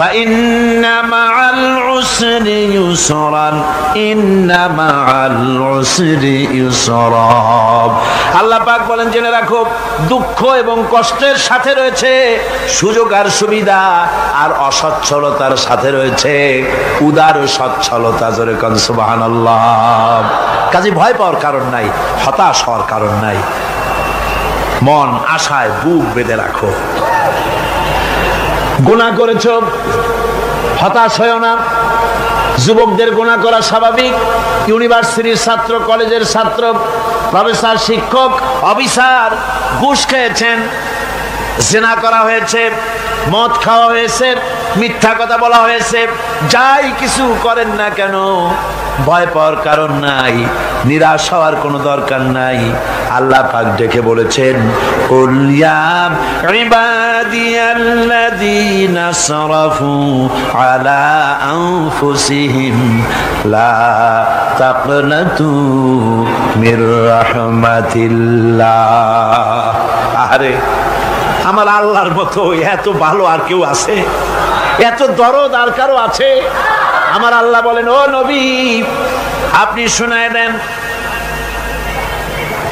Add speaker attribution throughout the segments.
Speaker 1: ফাইন্না মাআল উসরি ইউসরান, ইন্না মাআল উসরি ইউসরা। আল্লাহ পাক বলেন, জেনে রাখো দুঃখ এবং কষ্টের সাথে রয়েছে সুযোগ আর সুবিধা, আর অসচ্ছলতার সাথে রয়েছে উদার সচ্ছলতা। জোরে কোন সুবহানাল্লাহ। কাজে ভয় পাওয়ার কারণ নাই, হতাশ হওয়ার কারণ নাই। মন আশায় বুক বেঁধে রাখো। গুনাহ করেছো, হতাশ হয়ো না। যুবকদের গুনাহ করা স্বাভাবিক। ইউনিভার্সিটির ছাত্র, কলেজের ছাত্র, প্রফেসর, শিক্ষক, অফিসার ঘুষ খেয়েছেন, জিনা করা হয়েছে, মদ খাওয়া হয়েছে, মিথ্যা কথা বলা হয়েছে, যাই কিছু করেন না কেন ভয় পাওয়ার কারণ নাই, নিরাশ হওয়ার কোনো দরকার নাই। আল্লাহ পাক ডেকে বলেছেন, কুল ইয়া ইবাদিয়াল্লাযীনা আসরাফু আলা আনফুসিহিম লা তাকনাতু মির রাহমাতিল্লাহ। আরে আমার আল্লাহর মতো এত ভালো আর কেউ আছে? এত দরদ আর কারো আছে? আমার আল্লাহ বলেন, ও নবী আপনি শুনায় দেন,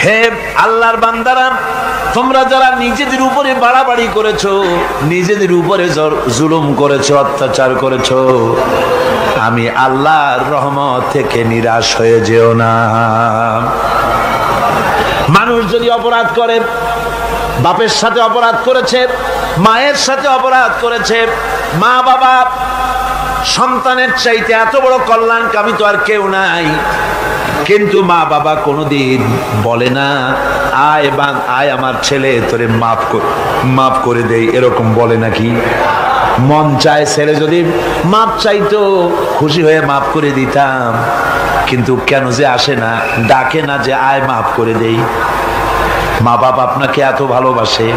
Speaker 1: হে আল্লাহর বান্দারা, তোমরা যারা নিজেদের উপরে বাড়াবাড়ি করেছো, নিজেদের উপরে জুলুম করেছো, অত্যাচার করেছো, আমি আল্লাহর রহমত থেকে নিরাশ হয়ে যেও না। মানুষ যদি অপরাধ করে, বাপের সাথে অপরাধ করেছে, মায়ের সাথে অপরাধ করেছে, মা বাবা সন্তানের চাইতে এত বড় কল্যাণকামী তো আর কেউ নাই, কিন্তু মা বাবা কোনোদিন বলে না আয় আমার ছেলে তোরে মাফ করে দেই, এরকম বলে নাকি? মন চায় ছেলে যদি মাপ চাইতো খুশি হয়ে মাফ করে দিতাম, কিন্তু কেন যে আসে না, ডাকে না যে আয় মাফ করে দেই। মা বাপ আপনাকে এত ভালোবাসে,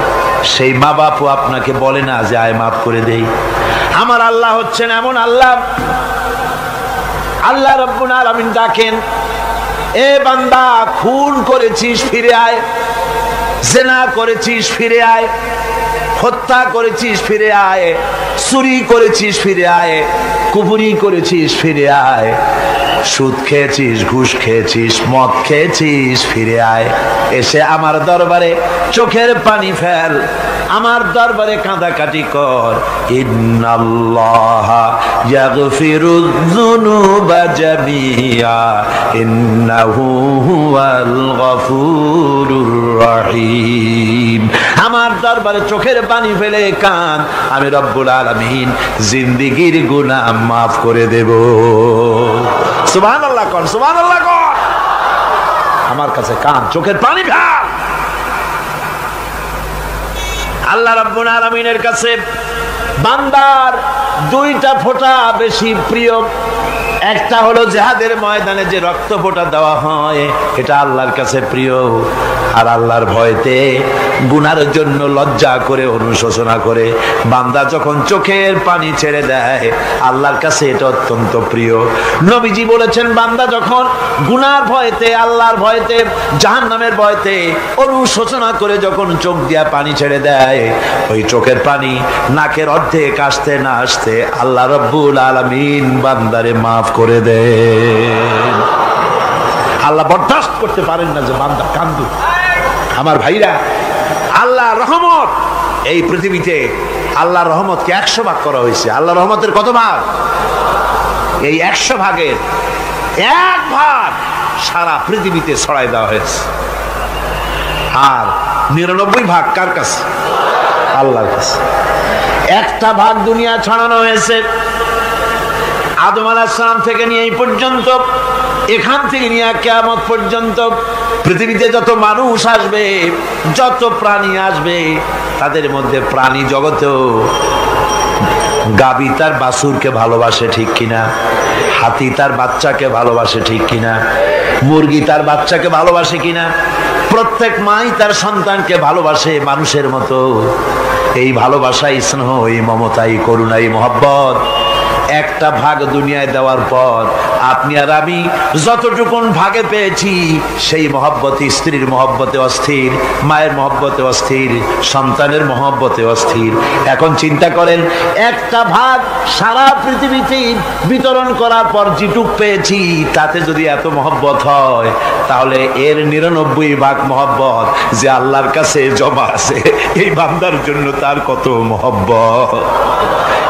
Speaker 1: সেই মা বাপও আপনাকে বলে না যে আয় মাফ করে দেই। আমার আল্লাহ হচ্ছেন এমন আল্লাহ, আল্লাহ রাব্বুল আলামিন ডাকেন, এ বান্দা খুন করেছিস ফিরে আয়, জিনা করেছিস ফিরে আয়, হত্যা করেছিস ফিরে আয়, চুরি করেছিস ফিরে আয়, কুফরি করেছিস ফিরে আয়, সুদ খেয়েছিস, ঘুষ খেয়েছিস, মদ খেয়েছিস ফিরে আয়, এসে আমার দরবারে চোখের পানি ফেল, আমার দরবারে কাঁদাকাটি কর। ইন্নাল্লাহা ইয়াগফিরুয যুনুবা জামিআ ইন্নাহু হুয়াল গফুরুর রহিম। আমার দরবারে চোখের পানি ফেলে কান, আমি রব্বুল আলামিন জিন্দেগীর গুনাহ মাফ করে দেব। সুবহানাল্লাহ কর, সুবহানাল্লাহ কর। আমার কাছে কান, চোখের পানি ফেল। আল্লাহ রাব্বুল আলামিনের কাছে বান্দার দুইটা ফোঁটা বেশি প্রিয়। একটা হলো জিহাদের ময়দানে যে রক্ত ফোঁটা দেওয়া হয়, এটা আল্লাহর কাছে প্রিয়। আর আল্লাহর ভয়তে গুনার জন্য লজ্জা করে, অনুশোচনা করে বান্দা যখন চোখের পানি ছেড়ে দেয়, আল্লাহর কাছে এটা অত্যন্ত প্রিয়। নবীজি বলেছেন, বান্দা যখন গুনার ভয়তে, আল্লাহর ভয়তে, জাহান্নামের ভয়তে অনুশোচনা করে যখন চোখ দিয়া পানি ছেড়ে দেয়, ওই চোখের পানি নাকের অর্ধেক আসতে না আসতে আল্লাহ রাব্বুল আলামিন বান্দারে মাফ করে দেন। আল্লাহ বরদাস্ত করতে পারেন না যে বান্দা কান্দু। আমার ভাইরা, আল্লাহ রহমত এই পৃথিবীতে, আল্লাহ রহমতকে 100 ভাগ করা হয়েছে। আল্লাহ রহমতের কত ভাগ? এই 100 ভাগের 1 ভাগ সারা পৃথিবীতে ছড়াই দেওয়া হয়েছে। আর 99 ভাগ কার কাছে? আল্লাহর কাছে। 1টা ভাগ দুনিয়া ছড়ানো হয়েছে আদম আলাইহিস সালাম থেকে নিয়ে এই পর্যন্ত, এখান থেকে নিয়ে কিয়ামত পর্যন্ত পৃথিবীতে যত মানুষ আসবে, যত প্রাণী আসবে, তাদের মধ্যে প্রাণী জগতেও গাবি তার বাছুরকে ভালোবাসে ঠিক কিনা, হাতি তার বাচ্চাকে ভালোবাসে ঠিক কিনা, মুরগি তার বাচ্চাকে ভালোবাসে কিনা, প্রত্যেক মাই তার সন্তানকে ভালোবাসে মানুষের মতো। এই ভালোবাসা, স্নেহ, এই মমতা, এই করুণা, এই মহব্বত একটা ভাগ দুনিয়ায় দেওয়ার পর আপনি আর আমি যতটুকুন ভাগে পেয়েছি সেই মহব্বতে, স্ত্রীর মহব্বতে অস্থির, মায়ের মহব্বতে অস্থির, সন্তানের মহব্বতে অস্থির। এখন চিন্তা করেন, একটা ভাগ সারা পৃথিবীতে বিতরণ করার পর যেটুক পেয়েছি তাতে যদি এত মহব্বত হয়, তাহলে এর 99 ভাগ মহব্বত যে আল্লাহর কাছে জমা আছে, এই বান্দার জন্য তার কত মহব্বত,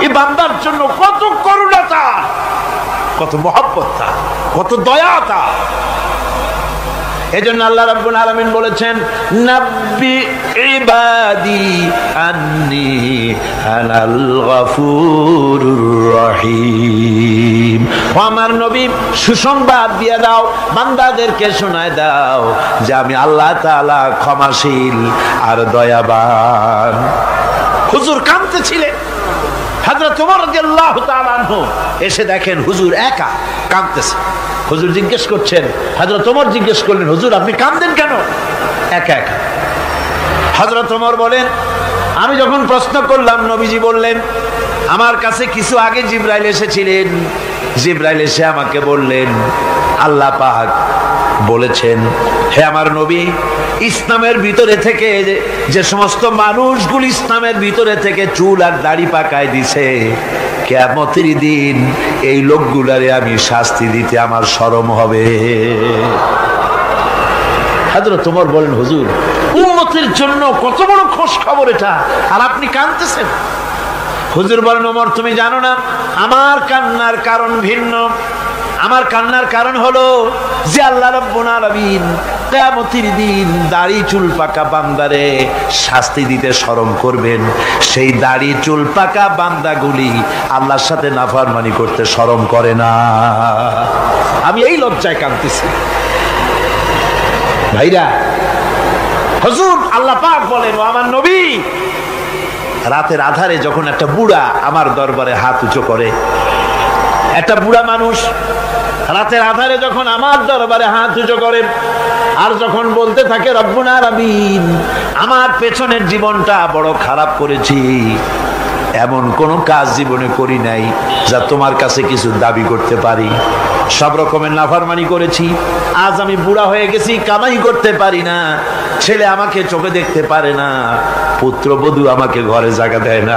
Speaker 1: এই বান্দার জন্য কত করুণা তার, কত মহব্বত তার, কত দয়া তার। এজন্য আল্লাহ রাব্বুল আলামিন বলেছেন, নাব্বি ইবাদি আন্নী আনাল গফুরুর রহিম। ও আমার নবী, সুসংবাদ দিয়ে দাও, বান্দাদেরকে শোনায় দাও যে আমি আল্লাহ তাআলা ক্ষমাশীল আর দয়াবান। হুজুর কাঁদতেছিলেন, হযরত ওমর রাদিয়াল্লাহু তাআলা আনহু এসে দেখেন হুজুর একা কাঁদতেছে। হুজুর জিজ্ঞেস করছেন, হযরত ওমর জিজ্ঞেস করলেন, হুজুর আপনি কাঁদেন কেন একা একা? হযরত ওমর বলেন, আমি যখন প্রশ্ন করলাম নবীজি বললেন, আমার কাছে কিছু আগে জিবরাইল এসেছিলেন, জিবরাইল এসে আমাকে বললেন আল্লাহ পাক বলেছেন, হে আমার নবী, ইসলামের ভিতরে থেকে যে সমস্ত মানুষগুলো ইসলামের ভিতরে থেকে চুল আর দাড়ি পাকায় দিছে, কিয়ামতের দিন এই লোকগুলারে আমি শাস্তি দিতে আমার শরম হবে। হযরত ওমর বলেন, হুজুর উম্মতের জন্য কত বড় খোশ খবর এটা, আর আপনি কাঁদতেছেন। হুজুর বলেন, ওমর তুমি জানো না আমার কান্নার কারণ ভিন্ন। আমার কান্নার কারণ হলো যে আল্লাহ রাব্বুল আলামিন কিয়ামতের দিন দাড়ি চুল পাকা বান্দারে শাস্তি দিতে শরম করবেন, সেই দাড়ি চুল পাকা বান্দাগুলি আল্লাহর সাথে নাফরমানি করতে শরম করে না। আমি এই লজ্জায় কাঁদতেছি। ভাইরা, হুজুর আল্লাহ পাক বলেন, ও আমার নবী, রাতের আধারে যখন একটা বুড়া আমার দরবারে হাত উঁচু করে, একটা বুড়া মানুষ রাতের আধারে যখন আমার দরবারে হাত উঁচু করে আর যখন বলতে থাকে, রব্বুল আলামিন আমার পেছনের জীবনটা বড় খারাপ করেছি, এমন কোন কাজ জীবনে করি নাই যা তোমার কাছে কিছু দাবি করতে পারি, সব রকমের নাফরমানি করেছি, আজ আমি বুড়া হয়ে গেছি, কামাই করতে পারি না, ছেলে আমাকে চোখে দেখতে পারে না, পুত্রবধূ আমাকে ঘরে জায়গা দেয় না,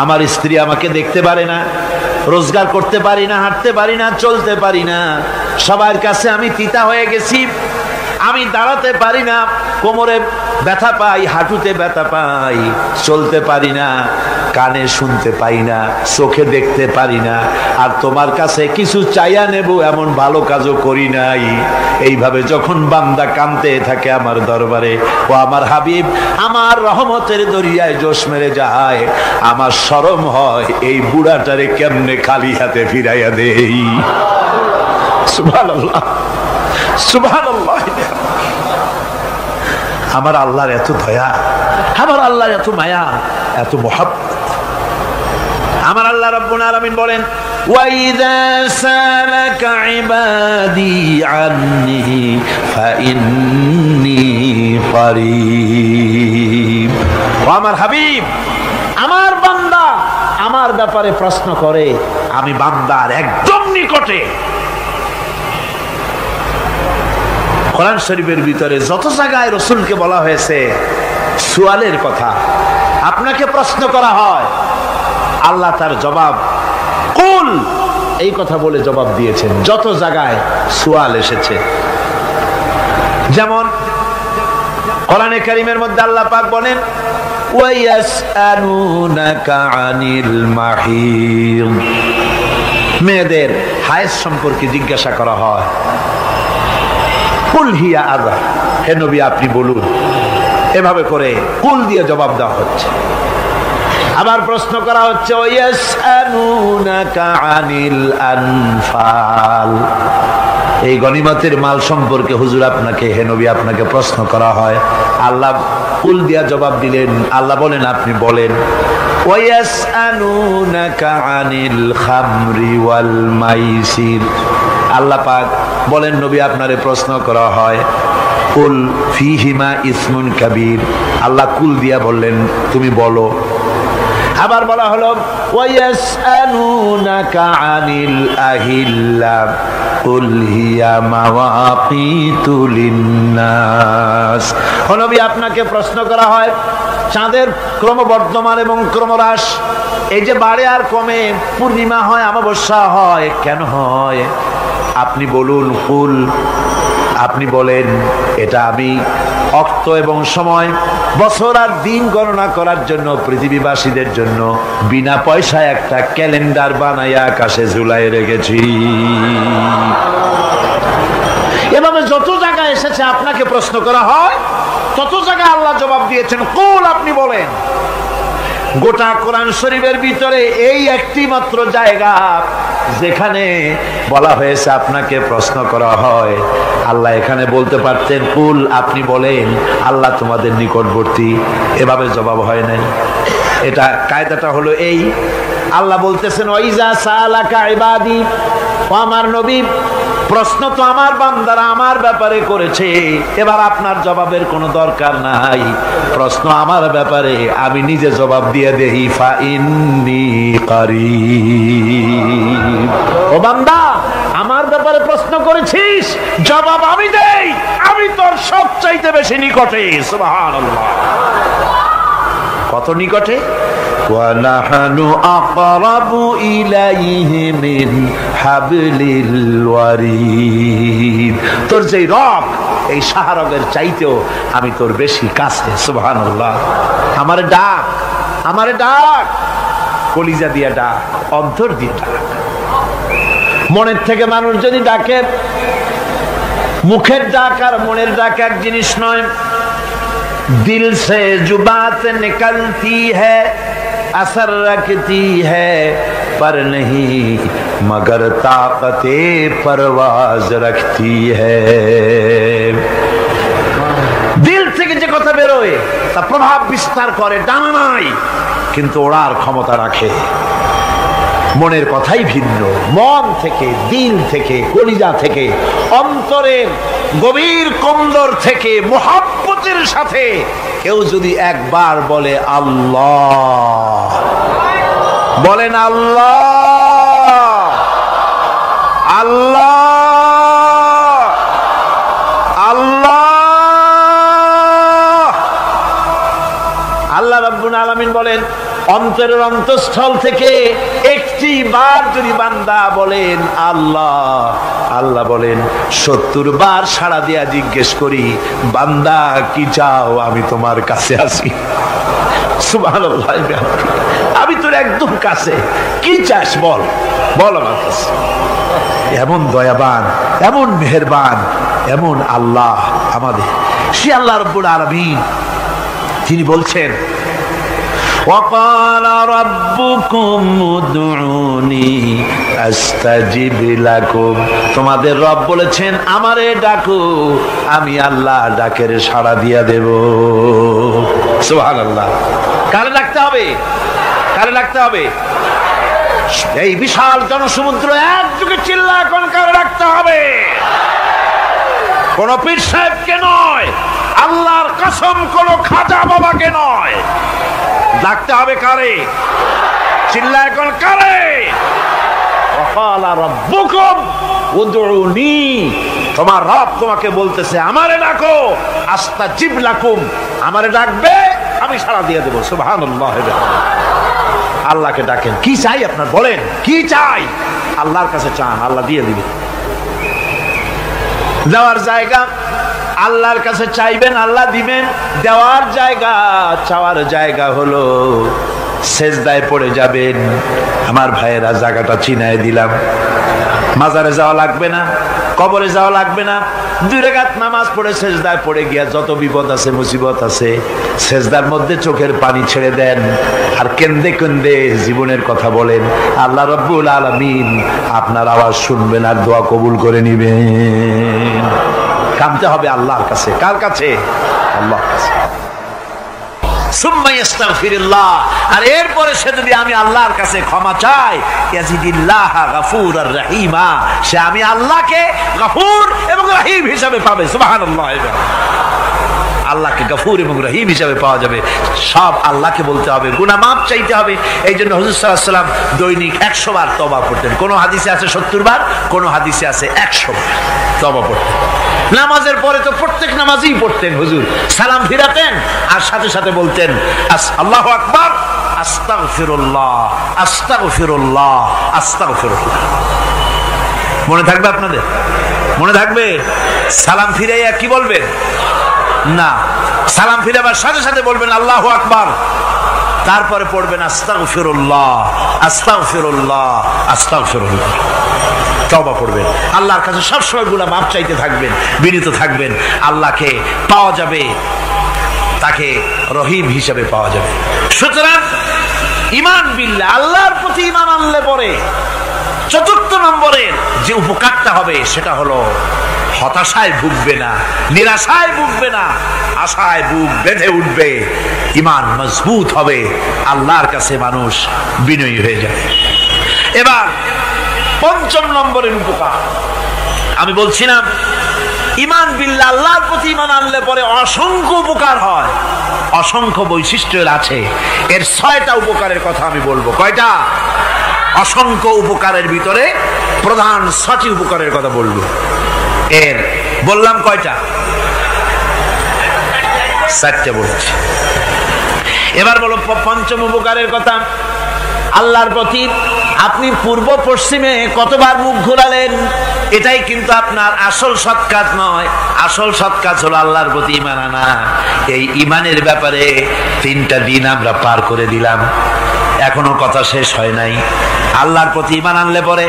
Speaker 1: আমার স্ত্রী আমাকে দেখতে পারে না, রোজগার করতে পারি না, হাঁটতে পারি না, চলতে পারি না, সবার কাছে আমি তিতা হয়ে গেছি, আমি দাঁড়াতে পারি না, কোমরে ব্যথা পাই, হাঁটুতে ব্যথা পাই, চলতে পারি না, কানে শুনতে পাই না, চোখে দেখতে পারি না, আর তোমার কাছে কিছু চাইয়া নেব এমন ভালো কাজও করি নাই। এইভাবে যখন বান্দা কাঁদতে থাকে আমার দরবারে, ও আমার হাবিব আমার রহমতের দরিয়ায় জোশ মেরে যায়, আমার শরম হয় এই বুড়াটারে কেমনে খালি হাতে ফিরাইয়া দেই। সুবহানাল্লাহ, সুবহানাল্লাহ। আমার আল্লাহর এত দয়া, আমার আল্লাহর এত মায়া, এত মহব্বত। আমার আল্লাহ রাব্বুল আলামিন বলেন, ওয়াইযা সালাকা ইবাদি আন্নী ফাইন্নী করিব। ও আমার হাবিব, আমার বান্দা আমার ব্যাপারে প্রশ্ন করে, আমি বান্দার একদম নিকটে। কোরআন শরীফের ভিতরে যত জায়গায় রাসূলকে বলা হয়েছে সুয়ালের কথা, আপনাকে প্রশ্ন করা হয়, আল্লাহ তার জবাব কুল এই কথা বলে জবাব দিয়েছেন। যত জায়গায় সুয়াল এসেছে, যেমন কোরআনে কারীমের মধ্যে আল্লাহ পাক বলেন, ওয়ায়াসআলুনাকা আনিল মাহিদ, মেয়েদের হায়েজ সম্পর্কে জিজ্ঞাসা করা হয়, কুল হিয়া আযা, হে নবী আপনি বলুন। এভাবে করে কুল দিয়ে জবাব দেওয়া হচ্ছে। আবার প্রশ্ন করা হচ্ছে, ওয়ায়াসআলুনাকা আনিল আনফাল, এই গনিমতের মাল সম্পর্কে হুজুর আপনাকে, হে নবী আপনাকে প্রশ্ন করা হয়। আল্লাহ কুল দিয়া জবাব দিলেন, আল্লাহ বলেন আপনি বলেন। ওয়ায়াসআলুনাকা আনিল খামরি ওয়াল মাইসির, আল্লাহ পাক বলেন নবী আপনারে প্রশ্ন করা হয়, কুল ফিহিমা ইসমুন কাবীর, আল্লাহ কুল দিয়া বললেন তুমি বলো। আবার বলা হলো ওয়ায়াসআলুনাকা আনিল আহিল্লা কুল হিয়া মাওয়াকিতু লিন্নাস। ও নবী, আপনাকে প্রশ্ন করা হয় চাঁদের ক্রমবর্ধমান এবং ক্রমহ্রাস, এই যে বাড়ে আর কমে, পূর্ণিমা হয় অমাবস্যা হয়, কেন হয়? আপনি বলুন, কুল, আপনি বলেন এটা আমি অক্ত এবং সময়, বছর আর দিন গণনা করার জন্য পৃথিবীবাসীদের জন্য বিনা পয়সায় একটা ক্যালেন্ডার বানাইয়া আকাশে ঝুলাই রেখেছি। এভাবে যত জায়গায় এসেছে আপনাকে প্রশ্ন করা হয়, তত জায়গায় আল্লাহ জবাব দিয়েছেন কুল, আপনি বলেন। গোটা কোরআন শরীফের ভিতরে এই একটি মাত্র জায়গা যেখানে বলা হয়েছে আপনাকে প্রশ্ন করা হয়। আল্লাহ এখানে বলতে পারতেন কুল, আপনি বলেন, আল্লাহ তোমাদের নিকটবর্তী, এভাবে জবাব হয় নাই। এটা কায়দাটা হলো এই, আল্লাহ বলতেছেন ওয়াইজা সালাকা ইবাদি, ও আমার নবী, প্রশ্ন তো আমার বান্দারা আমার ব্যাপারে করেছে, এবার আপনার জবাবের কোনো দরকার নাই। প্রশ্ন আমার ব্যাপারে, আমি নিজে জবাব দিয়ে দেই, ফা ইন্নী কারীব। ও বান্দা, আমার ব্যাপারে প্রশ্ন করেছিস, জবাব আমি দেই, আমি তোর সবচাইতে বেশি নিকটে। সুবহানাল্লাহ, কত নিকটে? وَنَحْنُ أَقْرَبُ إِلَيْهِ مِنْ حَبْلِ الْوَرِيدِ। তোর যে রগ, এই শাহরগের চাইতেও আমি তোর বেশি কাছে। সুবহানাল্লাহ। আমারে ডাক, আমারে ডাক, কলিজা দিয়া ডাক, অন্তর দিয়ে ডাক। মনের থেকে মানুষ যদি ডাকে, মুখের ডাক আর মনের ডাক এক জিনিস নয়। दिल से जुबात निकलती है, असर रखती है, पर नहीं मगर ताकते परवाज रखती है। दिल থেকে যে কথা বেরোয় তা প্রভাব বিস্তার করে, ডানা নাই কিন্তু ওড়ার ক্ষমতা রাখে। মনের কথাই ভিন্ন। মন থেকে, দিল থেকে, কলিজা থেকে, অন্তরের গভীর কন্দর থেকে মুহাব্বতের সাথে কেউ যদি একবার বলে আল্লাহ, বলেন আল্লাহ, আল্লাহ, আল্লাহ। আল্লাহ রাব্বুল আলামিন বলেন, অন্তরের অন্তঃস্থল থেকে একটি বার যদি বান্দা বলেন আল্লাহ, আল্লাহ বলেন 70 বার সাড়া দিয়া জিজ্ঞেস করি, বান্দা কি চাও, আমি তোমার কাছে আছি। সুবহানাল্লাহ, আমি তোর একদম কাছে, কি চাস বল, বল আমার কাছে। এমন দয়াবান, এমন মেহেরবান, এমন আল্লাহ আমাদের। সে আল্লাহ রাব্বুল আলামিন, তিনি বলছেন وقال ربكم ادعوني استجب لكم। তোমাদের রব বলেছেন আমারে ডাকো, আমি আল্লাহ ডাকের সাড়া দিয়া দেব। সুবহানাল্লাহ। কারে ডাকতে হবে? কারে ডাকতে হবে? এই বিশাল জনসমুদ্র একযোগে চিল্লা কোন কারে ডাকতে হবে? কোন পীর সাহেবকে নয়, আল্লাহর কসম কোন খাজা বাবাকে নয়, ডাকতে হবে কারে? চিল্লা এখন কারে? ওয়াকালা রাব্বুকুম উদউনি, তোমার রব তোমাকে বলতেছে আমারে ডাকো, আস্তাজিব লাকুম, আমারে ডাকবে আমি সাড়া দিয়ে দেব। সুবহানাল্লাহ। আল্লাহকে ডাকেন, কি চাই আপনার বলেন, কি চাই? আল্লাহর কাছে চান, আল্লাহ দিয়ে দিবে। দেওয়ার জায়গা আল্লাহর কাছে চাইবেন, আল্লাহ দিবেন। দেওয়ার জায়গা, চাওয়ার জায়গা হলো সেজদায় পড়ে যাবেন। আমার ভাইয়েরা, জায়গাটা চিনায় দিলাম। মাজারে যাওয়া লাগবে না, কবরে যাওয়া লাগবে না। 2 রাকাত নামাজ পড়ে সেজদায় পড়ে গিয়া যত বিপদ আছে, মুসিবত আছে, সেজদার মধ্যে চোখের পানি ছেড়ে দেন আর কেন্দে কেন্দে জীবনের কথা বলেন। আল্লাহ রাব্বুল আলামিন আপনার আওয়াজ শুনবেন আর দোয়া কবুল করে নিবেন। কাঁদতে হবে আল্লাহর কাছে। কার কাছে? আল্লাহর কাছে। সুম্মা ইস্তাগফিরুল্লাহ, আর এরপরে সে যদি আমি আল্লাহর কাছে ক্ষমা চাই, ইয়াজিদিল্লাহ গফুরার রহিমা, সে আমি আল্লাহকে গফুর এবং রহিম হিসাবে পাবে। সুবহানাল্লাহ। আল্লাহকে গফুর এবং রহিম হিসাবে পাওয়া যাবে। সব আল্লাহকে বলতে হবে, গুনাহ মাফ চাইতে হবে। এই জন্য হুজুর সাল্লাল্লাহু আলাইহি ওয়াসাল্লাম দৈনিক 100 বার তওবা পড়তেন। কোন হাদিসে আছে 70 বার, কোন হাদিসে আছে 100 বার তওবা পড়তেন। নামাজের পরে তো প্রত্যেক নামাজই পড়তেন হুজুর, সালাম ফিরাতেন আর সাথে সাথে বলতেন আল্লাহু আকবার, আস্তাগফিরুল্লাহ, আস্তাগফিরুল্লাহ, আস্তাগফিরুল্লাহ। মনে থাকবে আপনাদের? মনে থাকবে? সালাম ফিরাইয়া কি বলবেন? না, সালাম ফিরাবার সাথে সাথে বলবেন আল্লাহু আকবার, তারপরে পড়বেন আস্তাগফিরুল্লাহ, আস্তাগফিরুল্লাহ, আস্তাগফিরুল্লাহ। তওবা করবেন, আল্লাহর কাছে সবসময় গুনাহ মাফ চাইতে থাকবেন, বিনীত থাকবেন। আল্লাহকে পাওয়া যাবে, তাকে রহিম হিসেবে পাওয়া যাবে। সুতরাং ঈমান বিল্লাহ, আল্লাহর প্রতি ঈমান আনলে পরে চতুর্থ নম্বরের যে উপকারটা হবে সেটা হলো হতাশায় ভুগবে না, নিরাশায় ভুগবে না, আশায় বুক বেঁধে উঠবে, ঈমান মজবুত হবে, আল্লাহর কাছে মানুষ বিনয়ী হয়ে যাবে। এবার পঞ্চম নম্বরের উপকার আমি বলছিলাম, ঈমান বিল্লাহ, আল্লাহর প্রতি ঈমান আনলে পরে অসংখ্য উপকার হয়, অসংখ্য বৈশিষ্ট্য আছে। এর 6টা উপকারের কথা আমি বলবো। কয়টা? অসংখ্য উপকারের ভিতরে প্রধান 6টি উপকারের কথা বলবো। এর বললাম কয়টা? 4টে বলছি। এবার বলো পঞ্চম উপকারের কথা। আল্লাহর প্রতি আপনি পূর্ব পশ্চিমে কতবার মুখ ঘোরালেন, এটাই কিন্তু আপনার আসল সৎ কাজ নয়। আসল সৎ কাজ হলো আল্লাহর প্রতি ঈমান আনা। এই ঈমানের ব্যাপারে 3টা দিন আমরা পার করে দিলাম, এখনো কথা শেষ হয় নাই। আল্লাহর প্রতি ঈমান আনলে পরে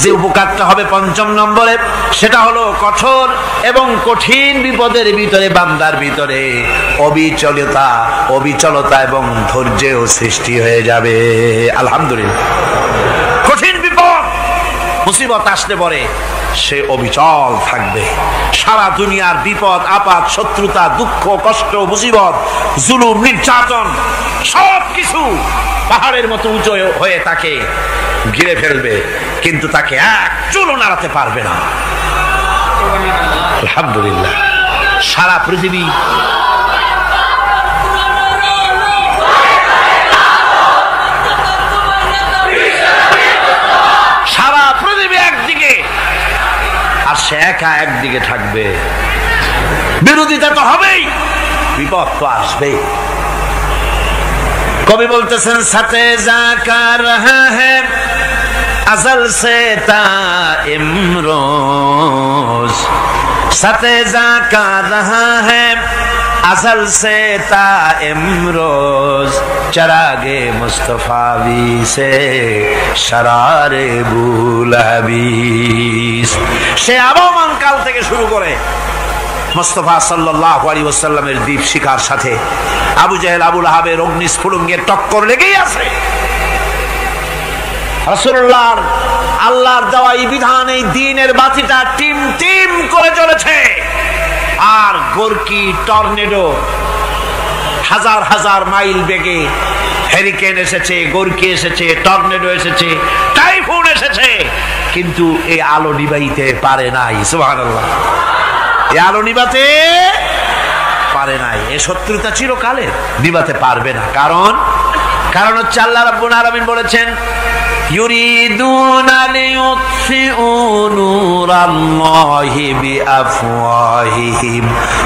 Speaker 1: যে উপকারটা হবে পঞ্চম নম্বরে, সেটা হলো কঠোর এবং কঠিন বিপদের ভিতরে বান্দার ভিতরে অবিচলতা এবং ধৈর্যের সৃষ্টি হয়ে যাবে। আলহামদুলিল্লাহ। কঠিন বিপদ মুসিবত আসলে পরে সে অবিচল থাকবে। সারা দুনিয়ার বিপদ আপদ, শত্রুতা, দুঃখ, কষ্ট, মুসিবত, জুলুম, নির্যাতন সবকিছু পাহাড়ের মতো উঁচু হয়ে তাকে ঘিরে ফেলবে, কিন্তু তাকে এক চুলও নাড়াতে পারবে না। আলহামদুলিল্লাহ। সারা পৃথিবী একদিকে আর সে একা একদিকে থাকবে। বিরোধিতা তো হবেই, বিপদ তো আসবেই। কবি বলতেছেন, সাথে জাকা রহা হ্যায় আজল সে তা ইমরোজ, সাথে জাকা রহা হ্যায় असल से ता इमरोज, चरागे मुस्तफावी से शरारे बुलहबीस। সে আবহমান কাল থেকে শুরু করে মুস্তাফা সাল্লাল্লাহু আলাইহি ওয়াসাল্লামের দীপ শিখার সাথে আবু জাহেল, আবু লাহাবের অগ্নিস্ফুলিঙ্গের টক্কর লেগেই আছে। রাসূলুল্লাহর আল্লাহর দেওয়া এই বিধান, এই দ্বীনের বাতিটা টিম টিম করে চলেছে। আর গোরকি, টর্নেডো, হাজার হাজার মাইল বেগে হেরিকেন এসেছে, গোরকি এসেছে, টর্নেডো এসেছে, টাইফুন এসেছে, কিন্তু এই আলো নিবাইতে পারে নাই। সুবহানাল্লাহ। এই আলো নিবাতে পারে নাই। এই শত্রুতা চিরকালের, নিবাতে পারবে না। কারণ হচ্ছে আল্লাহ রাব্বুল আলামিন বলেছেন, ইউরিদুনা লিইউতফিউ নূরাল্লাহি বিআফওয়াহিহিম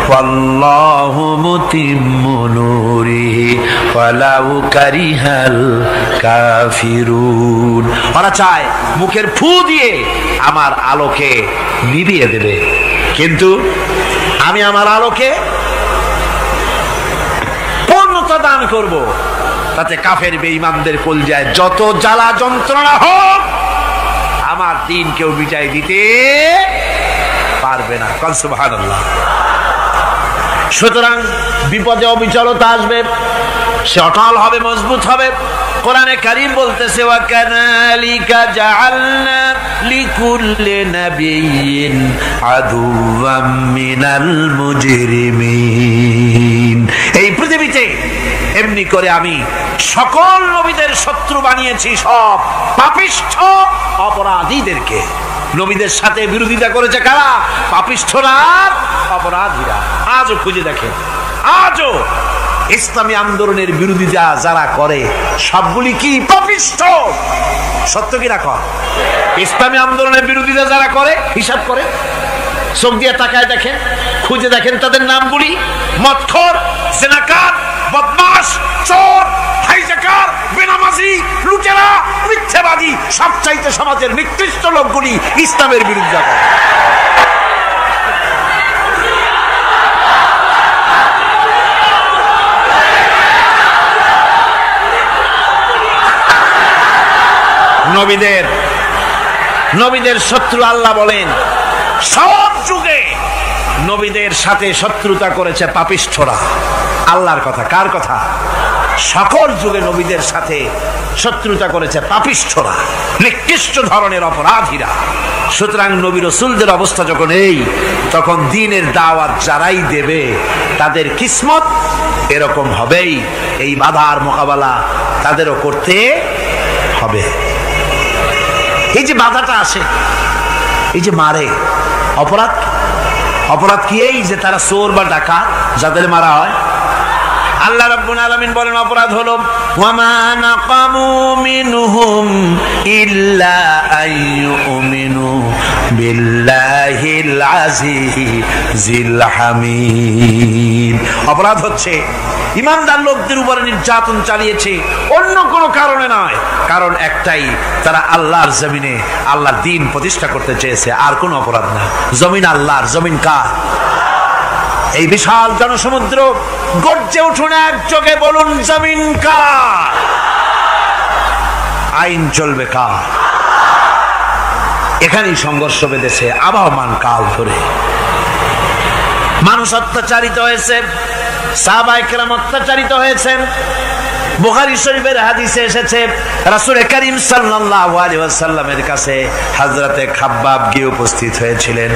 Speaker 1: ওয়াল্লাহু মুতিম্মু নূরিহি ওয়ালাউ কারিহাল কাফিরুন। ওরা চায় মুখের ফু দিয়ে আমার আলোকে নিভিয়ে দেবে, কিন্তু আমি আমার আলোকে পূর্ণতা দান করব। তাতে কাফের বেঈমানদের কলজায় যত জ্বালা যন্ত্রণা হোক, আমার দ্বীন কেউ মিটাই দিতে পারবে না। সুবহানাল্লাহ। সুতরাং বিপদে অবিচলতা আসবে, সে অটল হবে, মজবুত হবে। কোরআনে কারীম বলতেছে, ওয়া কাযালিকা জাআলনা লিকুল্লি নাবিয়্যিন আদুওয়াম মিনাল মুজরিমিন। এই পৃথিবীতে এমনি করে আমি সকল নবীদের শত্রু বানিয়েছি, সব পাপিষ্ঠ অপরাধীদেরকে। নবীদের সাথে বিরোধিতা করেছে কারা? পাপিষ্ঠরা, অপরাধীরা। আজও খুঁজে দেখেন আজও ইসলামী আন্দোলনের বিরোধিতা যারা করে সবগুলি কি পাপিষ্ঠ। সত্য কি না কর? ইসলামী আন্দোলনের বিরোধিতা যারা করে হিসাব করে, চোখ দিয়ে তাকায় দেখেন, খুঁজে দেখেন তাদের নামগুলি। মদখোর, জেনাকার, বদমাশ, চোর, হাইজাকার, বেনামাজি, লুটেরা, মিথ্যাবাদী, সবচাইতে সমাজের নিকৃষ্ট লোকগুলি ইসলামের বিরোধিতা করে। নবীদের শত্রু আল্লাহ বলেন সব যুগে নবীদের সাথে শত্রুতা করেছে পাপিষ্ঠরা। আল্লাহর কথা, কার কথা? সকল যুগে নবীদের সাথে শত্রুতা করেছে পাপিষ্ঠরা, নিকৃষ্ট ধরনের অপরাধীরা। সুতরাং নবী রাসূলদের অবস্থা যখন এই, তখন দ্বীনের দাওয়াত যারাই দেবে তাদের কিসমত এরকম হবেই। এই বাধার মোকাবেলা তাদেরও করতে হবে। এই যে বাধাটা আসে, এই যে মারে, অপরাধ কি? এই যে তারা চোর বা ডাকাত যাদের মারা হয়। আল্লাহ রাব্বুল আলামিন বলেন অপরাধ হলো ওয়ামা নাকামু মিনহুম ইল্লা আইয়ুমিনু বিল্লাহিল আজিজিল হামিদ। অপরাধ হচ্ছে ইমানদার লোকদের উপরে নির্যাতন চালিয়েছে, অন্য কোনো কারণে নয়। কারণ একটাই, তারা আল্লাহর জমিনে আল্লাহর দ্বীন প্রতিষ্ঠা করতে চেয়েছে, আর কোনো অপরাধ না। জমিন আল্লাহর, জমিন কার? এই বিশাল জনসমুদ্র গর্জে উঠুন একযোগে, বলুন জমিন কার? আইন চলবে কার? এখানেই সংঘর্ষ বেঁধেছে আবহমান কাল ধরে। মানুষ অত্যাচারিত হয়েছে, সাহাবায়ে কেরাম অত্যাচারিত হয়েছেন। বুখারী শরীফের হাদিসে এসেছে রাসূল করিম সাল্লাল্লাহু আলাইহি ওয়াসাল্লামের কাছে হযরতে খাব্বাব গিয়ে উপস্থিত হয়েছিলেন।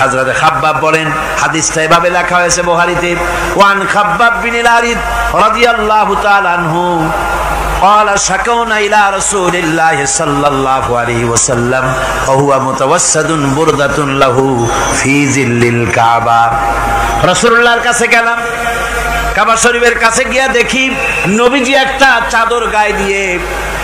Speaker 1: হযরতে খাব্বাব বলেন, হাদিসটা এভাবে লেখা হয়েছে বুখারীতে, ওয়ান খাব্বাব বিন আল-আরিদ রাদিয়াল্লাহু তাআলা আনহু قال شكونا إلى رسول الله صلى الله عليه وسلم وهو متوسد بردة له في ظل الكعبة। রাসূলুল্লাহর কাছে গেলাম, কাবা শরীফের কাছে গিয়া দেখি নবীজি একটা চাদর গায়ে দিয়ে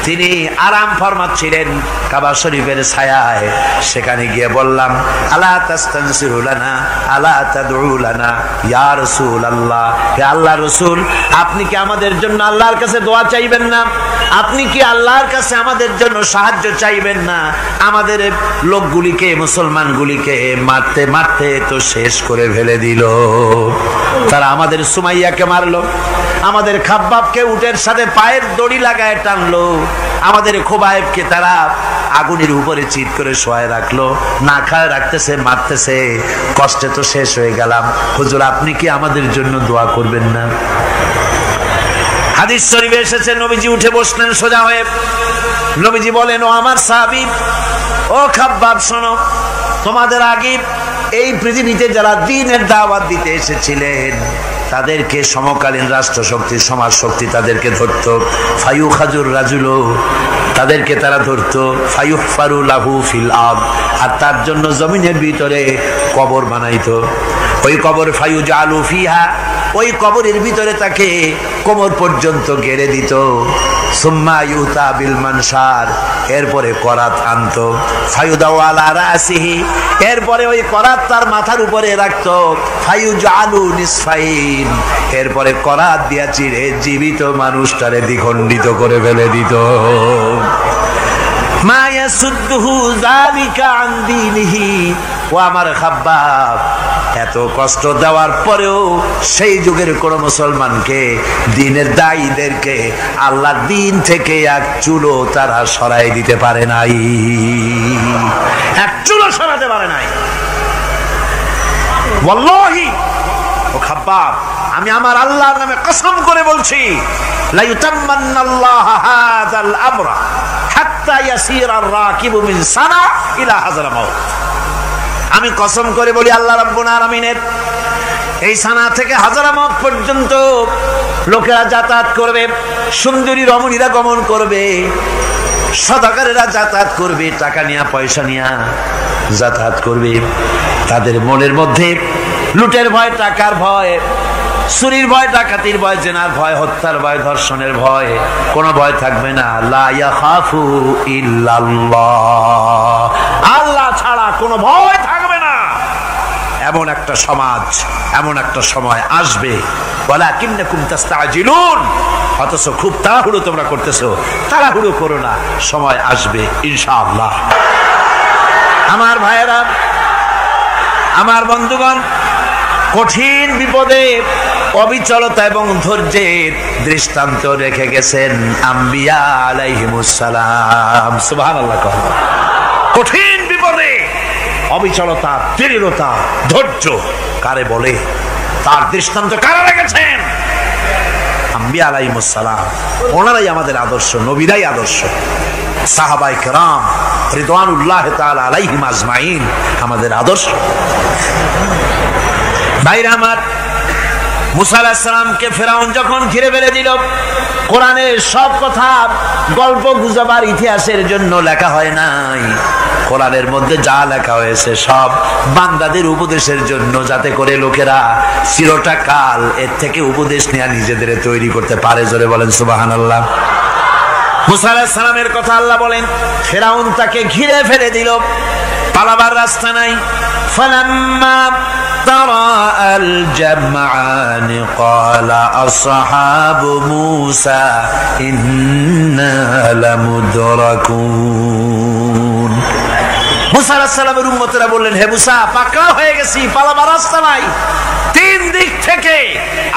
Speaker 1: তিনি আরাম ফরমাচ্ছিলেন কাবা শরীফের ছায়ায়। সেখানে গিয়ে বললাম, আলা তাস্তানসিরু লানা আলা তাদউ লানা ইয়া রাসূলুল্লাহ, হে আল্লাহর রাসূল, আপনি কি আমাদের জন্য আল্লাহর কাছে দোয়া চাইবেন না? আপনি কি আল্লাহর কাছে আমাদের জন্য সাহায্য চাইবেন না? আমাদের লোকগুলিকে, মুসলমানগুলিকে মারতে মারতে তো শেষ করে ফেলে দিল। তারা আমাদের সুমাইয়াকে মারলো, আমাদের খাব্বাবকে উটের সাথে পায়ের দড়ি লাগায় টানলো, আমাদের খোবায়েবকে তারা আগুনের উপরে চিৎ করে শোয়ায় রাখলো, না খায় রাখতেছে, মারতেছে। কষ্টে তো শেষ হয়ে গেলাম। হুজুর, আপনি কি আমাদের জন্য দোয়া করবেন না? হাদিস শরীফে এসেছে নবীজি উঠে বসলেন সোজা হয়ে। নবীজি বলেন, ও আমার সাহাবী, ও খাব্বাব, শোনো, তোমাদের আগে এই পৃথিবীতে যারা দ্বীনের দাওয়াত দিতে এসেছিলেন তাদেরকে সমকালীন রাষ্ট্রশক্তি, সমাজ শক্তি তাদেরকে ধরত। ফায়ুখাজুর রাজুলো, তাদেরকে তারা ধরত। ফায়ুহফারু লাহু ফিল আরদ, আর তার জন্য জমিনের ভিতরে কবর বানাইতো। ওই কবর ফায়ুজালু ফিহা, ওই কবরের ভিতরে তাকে কোমর পর্যন্ত গেড়ে দিত। সুম্মা ইউতা বিল মানশার, এরপরে করাত আনতো। ফায়ুদাউ আলা রাসিহি, এরপরে ওই করাত তার মাথার উপরে রাখতো। ফায়ুজালু নিসফাইন, এরপরে করাত দিয়া চিরে জীবিত মানুষটারে দ্বিখণ্ডিত করে ফেলে দিত। মা ইয়াসুদ্দুহু যালিকা আন দীনিহি, ও আমার খাব্বাব, এত কষ্ট দেওয়ার পরেও সেই যুগের কোন মুসলমানকে, দ্বীনের দায়ীদেরকে আল্লাহর দ্বীন থেকে এক চুলো তারা সরাই দিতে পারে নাই, এক চুলো সরাতে পারে নাই। ওয়াল্লাহি, ও খাব্বাব, আমি আমার আল্লাহর নামে কসম করে বলছি, লা ইউতাম্মান্নাল্লাহু হাযাল আমরা হাত্তা ইয়াসিরার রাকিবু মিন সানা ইলা হাযরামাউত। আমি কসম করে বলি, আল্লাহ রাব্বুল আলামিনের এই সানা থেকে হাজারামাউত পর্যন্ত লোকেরা যাতায়াত করবে, সুন্দরী রমণীরা গমন করবে, সদাগরেরা যাতায়াত করবে, টাকা নিয়া পয়সা নিয়া যাতায়াত করবে। তাদের মনের মধ্যে লুটের ভয়, টাকার ভয়, চুরির ভয়, ডাকাতির ভয়, জেনার ভয়, হত্যার ভয়, ধর্ষণের ভয়, কোনো ভয় থাকবে না। লা ইয়াখাফু ইল্লাল্লাহ, আল্লাহ ছাড়া কোনো ভয় থাকবে না। এমন একটা সমাজ, এমন একটা সময় আসবে। ওয়ালাকিন্নাকুম তাস্তাজিলুন, অথচ খুব তাড়াহুড়ো তোমরা করতেছো। তাড়াহুড়ো করো না, সময় আসবে ইনশাআল্লাহ। আমার ভাইয়েরা, আমার বন্ধুগণ, কঠিন বিপদে অবিচলতা এবং ধৈর্যের দৃষ্টান্ত রেখে গেছেন আম্বিয়া আলাইহিমুস সালাম। সুবহানাল্লাহ। কঠিন বিপদে অবিচলতা, দৃঢ়তা, ধৈর্য কারে বলে, তার দৃষ্টান্ত কারা রেখেছেন? আম্বিয়া আলাইহিমুস সালাম। ওনারাই আমাদের আদর্শ, নবীরাই আদর্শ। সাহাবায়ে কেরাম রিদওয়ানুল্লাহ তাআলা আলাইহিম আজমাইন আমাদের আদর্শ। ভাইরা আমার, মুসা আলাইহিস সালামকে ফেরাউন যখন ঘিরে ফেলে দিল, কোরআনের সব কথা গল্প গুজবার ইতিহাসের জন্য লেখা হয় নাই। কোরআনের মধ্যে যা লেখা হয়েছে সব বান্দাদের উপদেশের জন্য, যাতে করে লোকেরা চিরটা কাল এর থেকে উপদেশ নেওয়া নিজেদের তৈরি করতে পারে। জোরে বলেন সুবহানাল্লাহ। মুসা আলাইহিস সালামের কথা আল্লাহ বলেন, ফেরাউন তাকে ঘিরে ফেলে দিল, পালাবার রাস্তা নাই। ফালাম্মা ترى الجمعان قال أصحاب موسى إنا لمدركون। মুসা আলাইহিস সালামের উম্মতেরা বললেন, হে মুসা, পাকড়াও হয়ে গেছি, পালাবার রাস্তা নাই। তিন দিক থেকে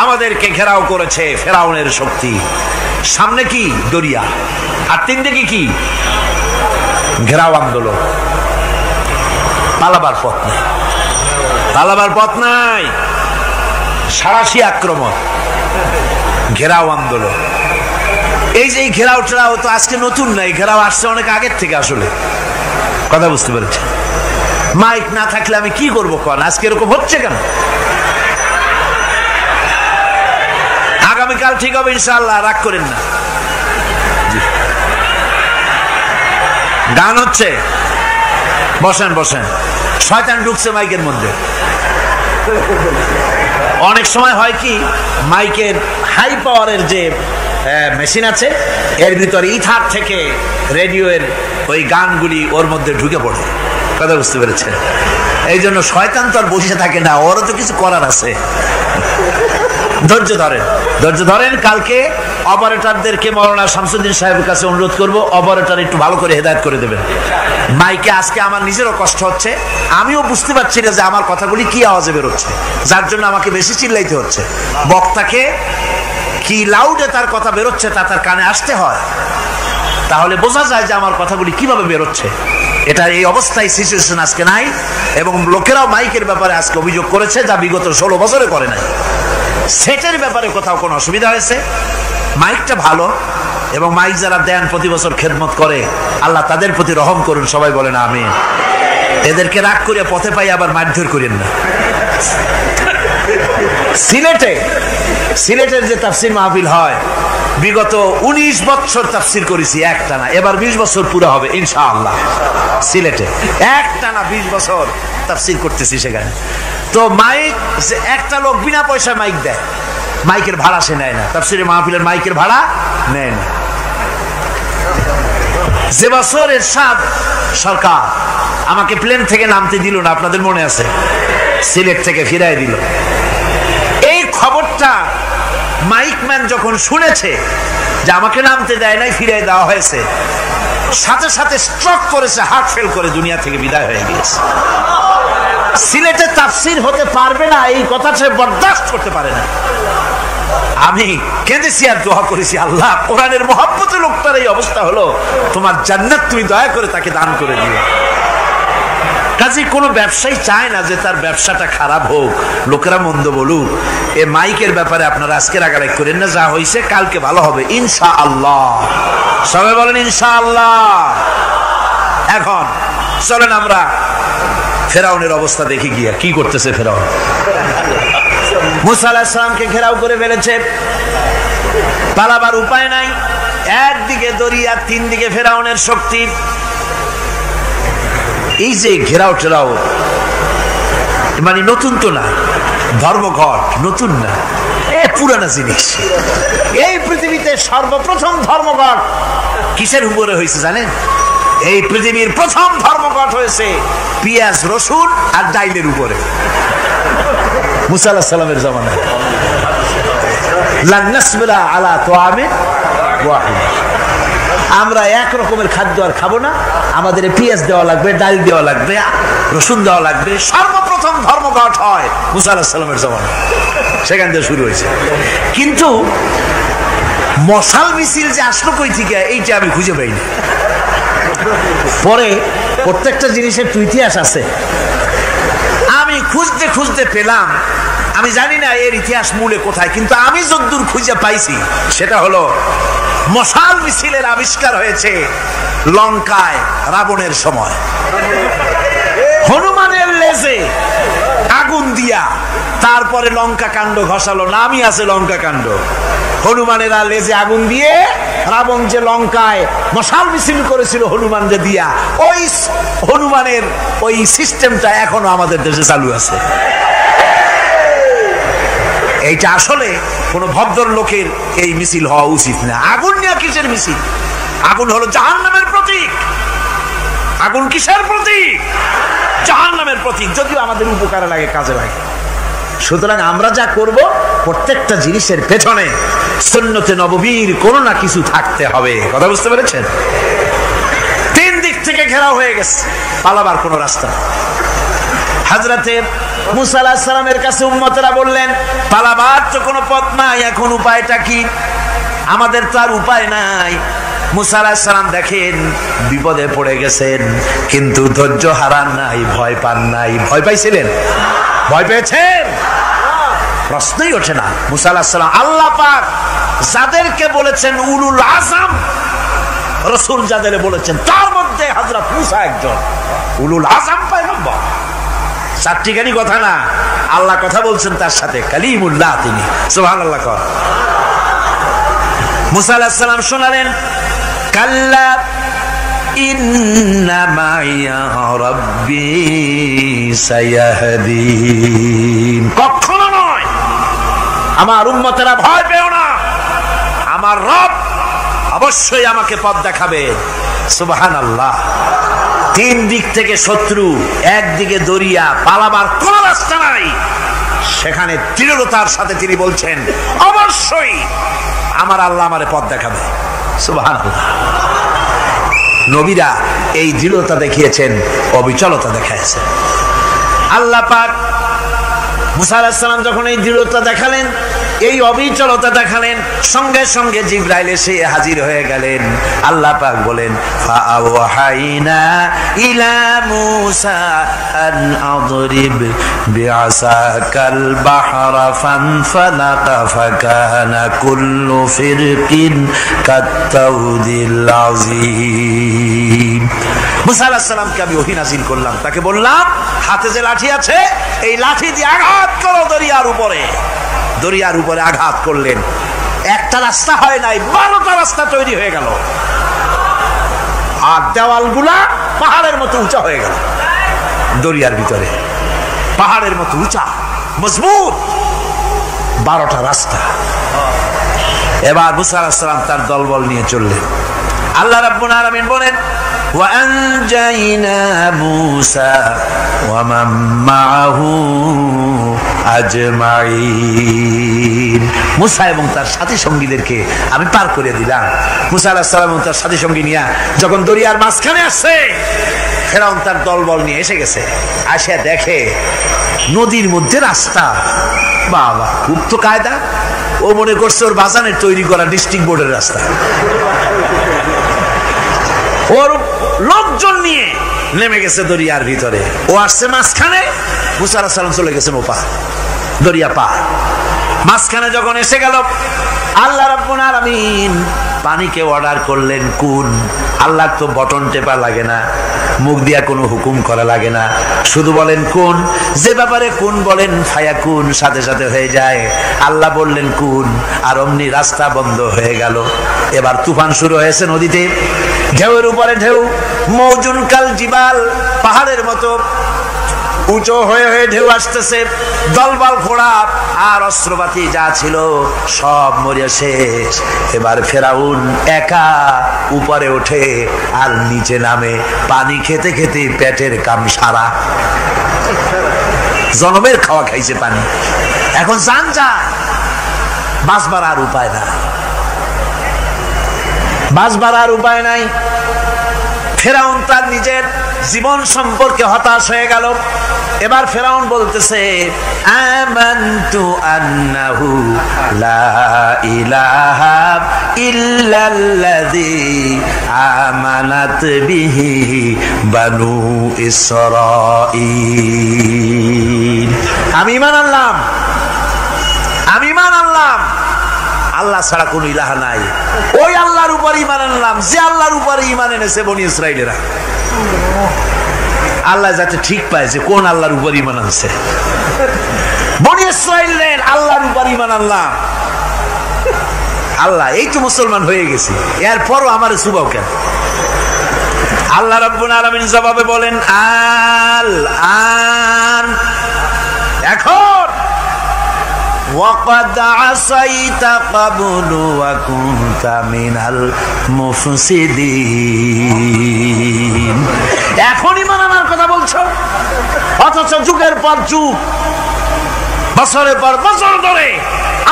Speaker 1: আমাদেরকে ঘেরাও করেছে ফেরাউনের শক্তি। সামনে কি? দরিয়া, আর তিন দিকে কি? ঘেরাও আন্দোলন। পালাবার পথ নাই, পালাবার পথ নাই। সারাশি আক্রমণ, ঘেরাও আন্দোলন। এই যে ঘেরাও টেরাও তো আজকে নতুন নাই, ঘেরাও আসছে অনেক আগের থেকে। আসলে কথা বুঝতে পেরেছি। মাইক না থাকলে আমি কি করবো কোন? আজকে এরকম হচ্ছে কেন? আগামীকাল ঠিক হবে ইনশাআল্লাহ, রাগ করেন না। গান হচ্ছে, বসেন বসেন। শয়তান ঢুকছে মাইকের মধ্যে। অনেক সময় হয় কি, মাইকের হাই পাওয়ারের যে মেশিন আছে, এর ভিতরে ইথার থেকে রেডিওর ওই গানগুলি ওর মধ্যে ঢুকে পড়ে। কথা বুঝতে পেরেছে? এই জন্য শয়তান তো আর বসে থাকে না, ওরও তো কিছু করার আছে। ধৈর্য ধরেন, ধৈর্য ধরেন। কালকে অপারেটরদেরকে মাওলানা শামসুদ্দিন সাহেবের কাছে অনুরোধ করব, অপারেটর একটু ভালো করে হেদায়েত করে দেবেন। মাইকে আজকে আমার নিজেরও কষ্ট হচ্ছে, আমিও বুঝতে পারছি না যে আমার কথাগুলি কি আওয়াজে বেরোচ্ছে, যার জন্য আমাকে বেশি চিল্লাইতে হচ্ছে। বক্তাকে কি লাউডে তার কথা বেরোচ্ছে তা তার কানে আসতে হয়, তাহলে বোঝা যায় যে আমার কথাগুলি কিভাবে বেরোচ্ছে। এটা এই অবস্থায় সিচুয়েশন আজকে নাই, এবং লোকেরাও মাইকের ব্যাপারে আজকে অভিযোগ করেছে, যা বিগত 16 বছরে করে নাই। সেটের ব্যাপারে কোথাও কোনো অসুবিধা হয়েছে? মাইকটা ভালো, এবং মাইক যারা দেন প্রতি বছর খেদমত করে, আল্লাহ তাদের প্রতি রহম করুন। সবাই বলেন আমিন। এদেরকে রাগ করে পথে পাই আবার মারধর করেন না। সিলেটের যে তাফসির মাহফিল হয়, বিগত 19 বছর তাফসির করেছি একটানা, এবার 20 বছর পুরো হবে ইনশাআল্লাহ। সিলেটে একটানা 20 বছর তাফসির করতেছি সেখানে। তো মাইক, একটা লোক বিনা পয়সায় মাইক দেয়, মাইকের ভাড়া সে নেয় না। তাফসিরে মাহফিলের মাইকের ভাড়া নেয় না। যে বছর এরশাদ সরকার আমাকে প্লেন থেকে নামতে দিল না, আপনাদের মনে আছে? সিলেট থেকে ফিরাই দিল। এই খবরটা মাইকম্যান যখন শুনেছে যে আমাকে নামতে দেয় নাই, ফিরাই দেওয়া হয়েছে, সাথে সাথে স্ট্রোক করেছে, হার্ট ফেল করে দুনিয়া থেকে বিদায় হয়ে গিয়েছে। সিলেটে তাফসির হতে পারবে না, এই কথা সে বরদাস্ত করতে পারে না। আমি কেঁদেছি আর দোয়া করেছি, আল্লাহ, কোরআনের মহব্বতে লোকটার এই অবস্থা হলো, তোমার জান্নাত তুমি দয়া করে তাকে দান করে দিও। কাজে কোনো ব্যবসায়ী চায় না যে তার ব্যবসাটা খারাপ হোক, লোকেরা মন্দ বলুক। এ মাইকের ব্যাপারে আপনারা আজকে রাগারাগ করেন না, যা হয়েছে কালকে ভালো হবে ইনশাআল্লাহ। সবাই বলেন ইনশাআল্লাহ। এখন চলেন আমরা ফেরাউনের অবস্থা দেখি গিয়া কি করতেছে ফেরাউন। মুসা আলাইহিস সালামকে ঘেরাও করে ফেলেছে, পালাবার উপায় নাই। একদিকে দরিয়া, তিন দিকে ফেরাউনের শক্তি। এই যে ঘেরাও টেরাও মানে নতুন তো না, ধর্মঘট নতুন না, পুরানা জিনিস। এই পৃথিবীতে সর্বপ্রথম ধর্মঘট কিসের উপরে হয়েছে জানেন? এই পৃথিবীর প্রথম ধর্মঘট হয়েছে পেঁয়াজ রসুন আর ডাইলের উপরে, মুসা আলাইহিস সালামের জামানায়। লান নাসবিরা আলা তুআমিন ওয়াহিদ, আমরা এক রকমের খাদ্য আর খাবো না, আমাদের পেঁয়াজ দেওয়া লাগবে, ডাল দেওয়া লাগবে, রসুন দেওয়া লাগবে। সর্বপ্রথম ধর্মঘট হয় মুসা আলাইহিস সালামের জামানায়, সেখান থেকে শুরু হয়েছে। কিন্তু মশাল মিছিল যে আসলো কই থেকে, এইটা আমি খুঁজে পাইনি। পরে প্রত্যেকটা জিনিসের তো ইতিহাস আছে, আমি খুঁজতে খুঁজতে পেলাম। আমি জানি না এর ইতিহাস মূলে কোথায়, কিন্তু আমি যতদূর খুঁজে পাইছি সেটা হলো মশাল মিছিলের আবিষ্কার হয়েছে লঙ্কায় রাবণের সময়। হনুমানের লেজে আগুন দিয়া তারপরে লঙ্কা কাণ্ড ঘষালো, নামই আছে লঙ্কা কাণ্ড। হনুমানেরা লেজে আগুন দিয়ে রাবণ যে লঙ্কায় মশাল মিছিল করেছিল হনুমান যে দিয়া, ওই হনুমানের ওই সিস্টেমটা এখনো আমাদের দেশে চালু আছে। এইটা আসলে কোন ভদ্রলোকের এই মিছিল হওয়া উচিত না। আগুন নিয়ে কিসের মিছিল? আগুন হলো জাহান্নামের প্রতীক। আগুন কিসের প্রতীক? জাহান্নামের প্রতীক। যদিও আমাদের উপকারে লাগে, কাজে লাগে। সুতরাং আমরা যা করব প্রত্যেকটা জিনিসের পেছনে সুন্নতে নববীর কোনো না কিছু থাকতে হবে। কথা বুঝতে পেরেছেন? তিন দিক থেকে ঘেরাও হয়ে গেছে, পালাবার কোনো রাস্তা। হযরতে মুসা আলাইহিস সালামের কাছে উম্মতেরা বললেন, পালাবার তো কোনো পথ নাই, এখন উপায়টা কি? আমাদের তো আর উপায় নাই। মুসা আলাইহিস সালাম দেখেন বিপদে পড়ে গেছেন, কিন্তু ধৈর্য হারান নাই, ভয় পান নাই। ভয় পাইছিলেন? ভয় পেয়েছেন? প্রশ্নই ওঠে না। মুসা আলাইহিস সালাম আল্লাহ পাক যাদেরকে বলেছেন উলুল আযম রাসূল, যাদের বলেছেন তার মধ্যে হযরত মুসা একজন উলুল আযম পয়গম্বর। চারটিখানি কথা না, আল্লাহ কথা বলছেন তার সাথে, কালিমুল্লাহ তিনি। সুবহানাল্লাহ। মুসা আলাইহিস সালাম শোনালেন, কাল্লা ইন্না মাইয়া রাব্বি সায়াহদিন। কখনো নয়, আমার উম্মতেরা ভয় পেও না, আমার রব অবশ্যই আমাকে পথ দেখাবে। সুবহানাল্লাহ। তিন দিক থেকে শত্রু, একদিকে দরিয়া, পালাবার কোন রাস্তা নাই। সেখানে দৃঢ়তার সাথে তিনি বলছেন, অবশ্যই আমার আল্লাহ আমারে পথ দেখাবে। সুবহানাল্লাহ। নবীরা এই দৃঢ়তা দেখিয়েছেন, অবিচলতা দেখাইছেন। আল্লাহ পাক মুসা আলাইহিস সালাম যখন এই দৃঢ়তা দেখালেন, এই অবিচলতা দেখালেন, সঙ্গে সঙ্গে জিবরাইল এসে হাজির হয়ে গেলেন। আল্লাহ পাক বলেন, ফাআওহাইনা ইলা মূসা আন আদরিব বিআসাকাল বাহরা ফানফালাকা ফাকানা কুল্লু ফিরকিন কাত্তাউদিল আযীম। মুসা আলাইহিস সালামকে আমি ওহী নাযিল করলাম, তাকে বললাম হাতে যে লাঠি আছে এই লাঠি দিয়ে আঘাত করো দরিয়ার উপরে। দরিয়ার উপরে আঘাত করলেন, একটা রাস্তা হয় নাই, 12টা রাস্তা তৈরি হয়ে গেল। আর দেওয়ালগুলা পাহাড়ের মতো উঁচা হয়ে গেল। দরিয়ার ভিতরে পাহাড়ের মতো উঁচা মজবুত 12টা রাস্তা। এবার মুসা আলাইহিস সালাম তার দলবল নিয়ে চললেন। আল্লাহ রাব্বুল আলামিন বলেন, وأنجينا موسى ومن معه أجمعين। মুসা এবং তার সাথী সঙ্গীদেরকে আমি পার করে দিলাম। মুসা আলাইহিস সালাম এবং তার সাথী সঙ্গী নিয়ে যখন দরিয়ার মাঝখানে আসছে, ফেরাউন তার দলবল নিয়ে এসে গেছে। আসে দেখে নদীর মধ্যে রাস্তা। বাবা, খুব তো কায়দা। ও মনে করছে ওর বাজানের তৈরি করা ডিস্ট্রিক্ট বোর্ডের রাস্তা। ওর লোকজন নিয়ে নেমে গেছে দরিয়ার ভিতরে, ও আসছে মাঝখানে, মুসা আলাইহিস সালাম চলে গেছেন ওপার, দরিয়া পার। মাঝখানে যখন এসে গেল, আল্লাহ রাব্বুল আলামিন পানিকে অর্ডার করলেন কুন। আল্লাহ তো বটন টেপা লাগে না, মুখ দিয়া কোনো হুকুম করা লাগে না, শুধু বলেন কুন। যে ব্যাপারে কুন বলেন ফায়াকুন, সাথে সাথে হয়ে যায়। আল্লাহ বললেন কুন, আর অমনি রাস্তা বন্ধ হয়ে গেল। এবার তুফান শুরু হয়েছে নদীতে, ঢেউয়ের উপরে ঢেউ, মৌজুন কাল জিবাল, পাহাড়ের মতো উঁচু হয়ে হয়ে ঢেউ আসতেছে, দলবল ঘোড়া আর অস্ত্রপাতি যা ছিল সব মরে শেষ। এবার ফেরাউন একা উপরে ওঠে আর নিচে নামে, পানি খেতে খেতে পেটের কাম সারা, জনমের খাওয়া খাইছে পানি। এখন জান যায়, বাঁচবার আর উপায় নাই, বাঁচবার আর উপায় নাই। ফেরাউন তার নিজের জীবন সম্পর্কে হতাশ হয়ে গেল। এবার ফেরাউন বলতেছে, আমানতু আন্নাহু লা ইলাহা ইল্লাল্লাযী আমানাত বিহি বানু ইসরাঈল। আমি ঈমান আনলাম, আমি ঈমান আনলাম আল্লাহ ছাড়া কোন ইলাহা নাই। ওই আল্লাহর উপর ঈমান আনলাম যে আল্লাহর উপরে ঈমান এনেছে বনি ইসরাইলেরা। আল্লাহ যাতে ঠিক পায় যে কোন আল্লাহর উপর ঈমান আনছে। বনি ইসরাইলের আল্লাহর উপর ঈমান আনলাম। আল্লাহ এই তো মুসলমান হয়ে গেছি, এরপরও আমার সুবাও কেন? আল্লাহ রাব্বুল আলামিন জবাবে বলেন, আল আন, এখন وَقَدْ عَصَيْتَ قَبْلُ وَكُنْتَ مِنَ الْمُفْسِدِينَ। এখন ঈমান আনার কথা বলছো, অথচ যুগের পর যুগ, বছরের পর বছর ধরে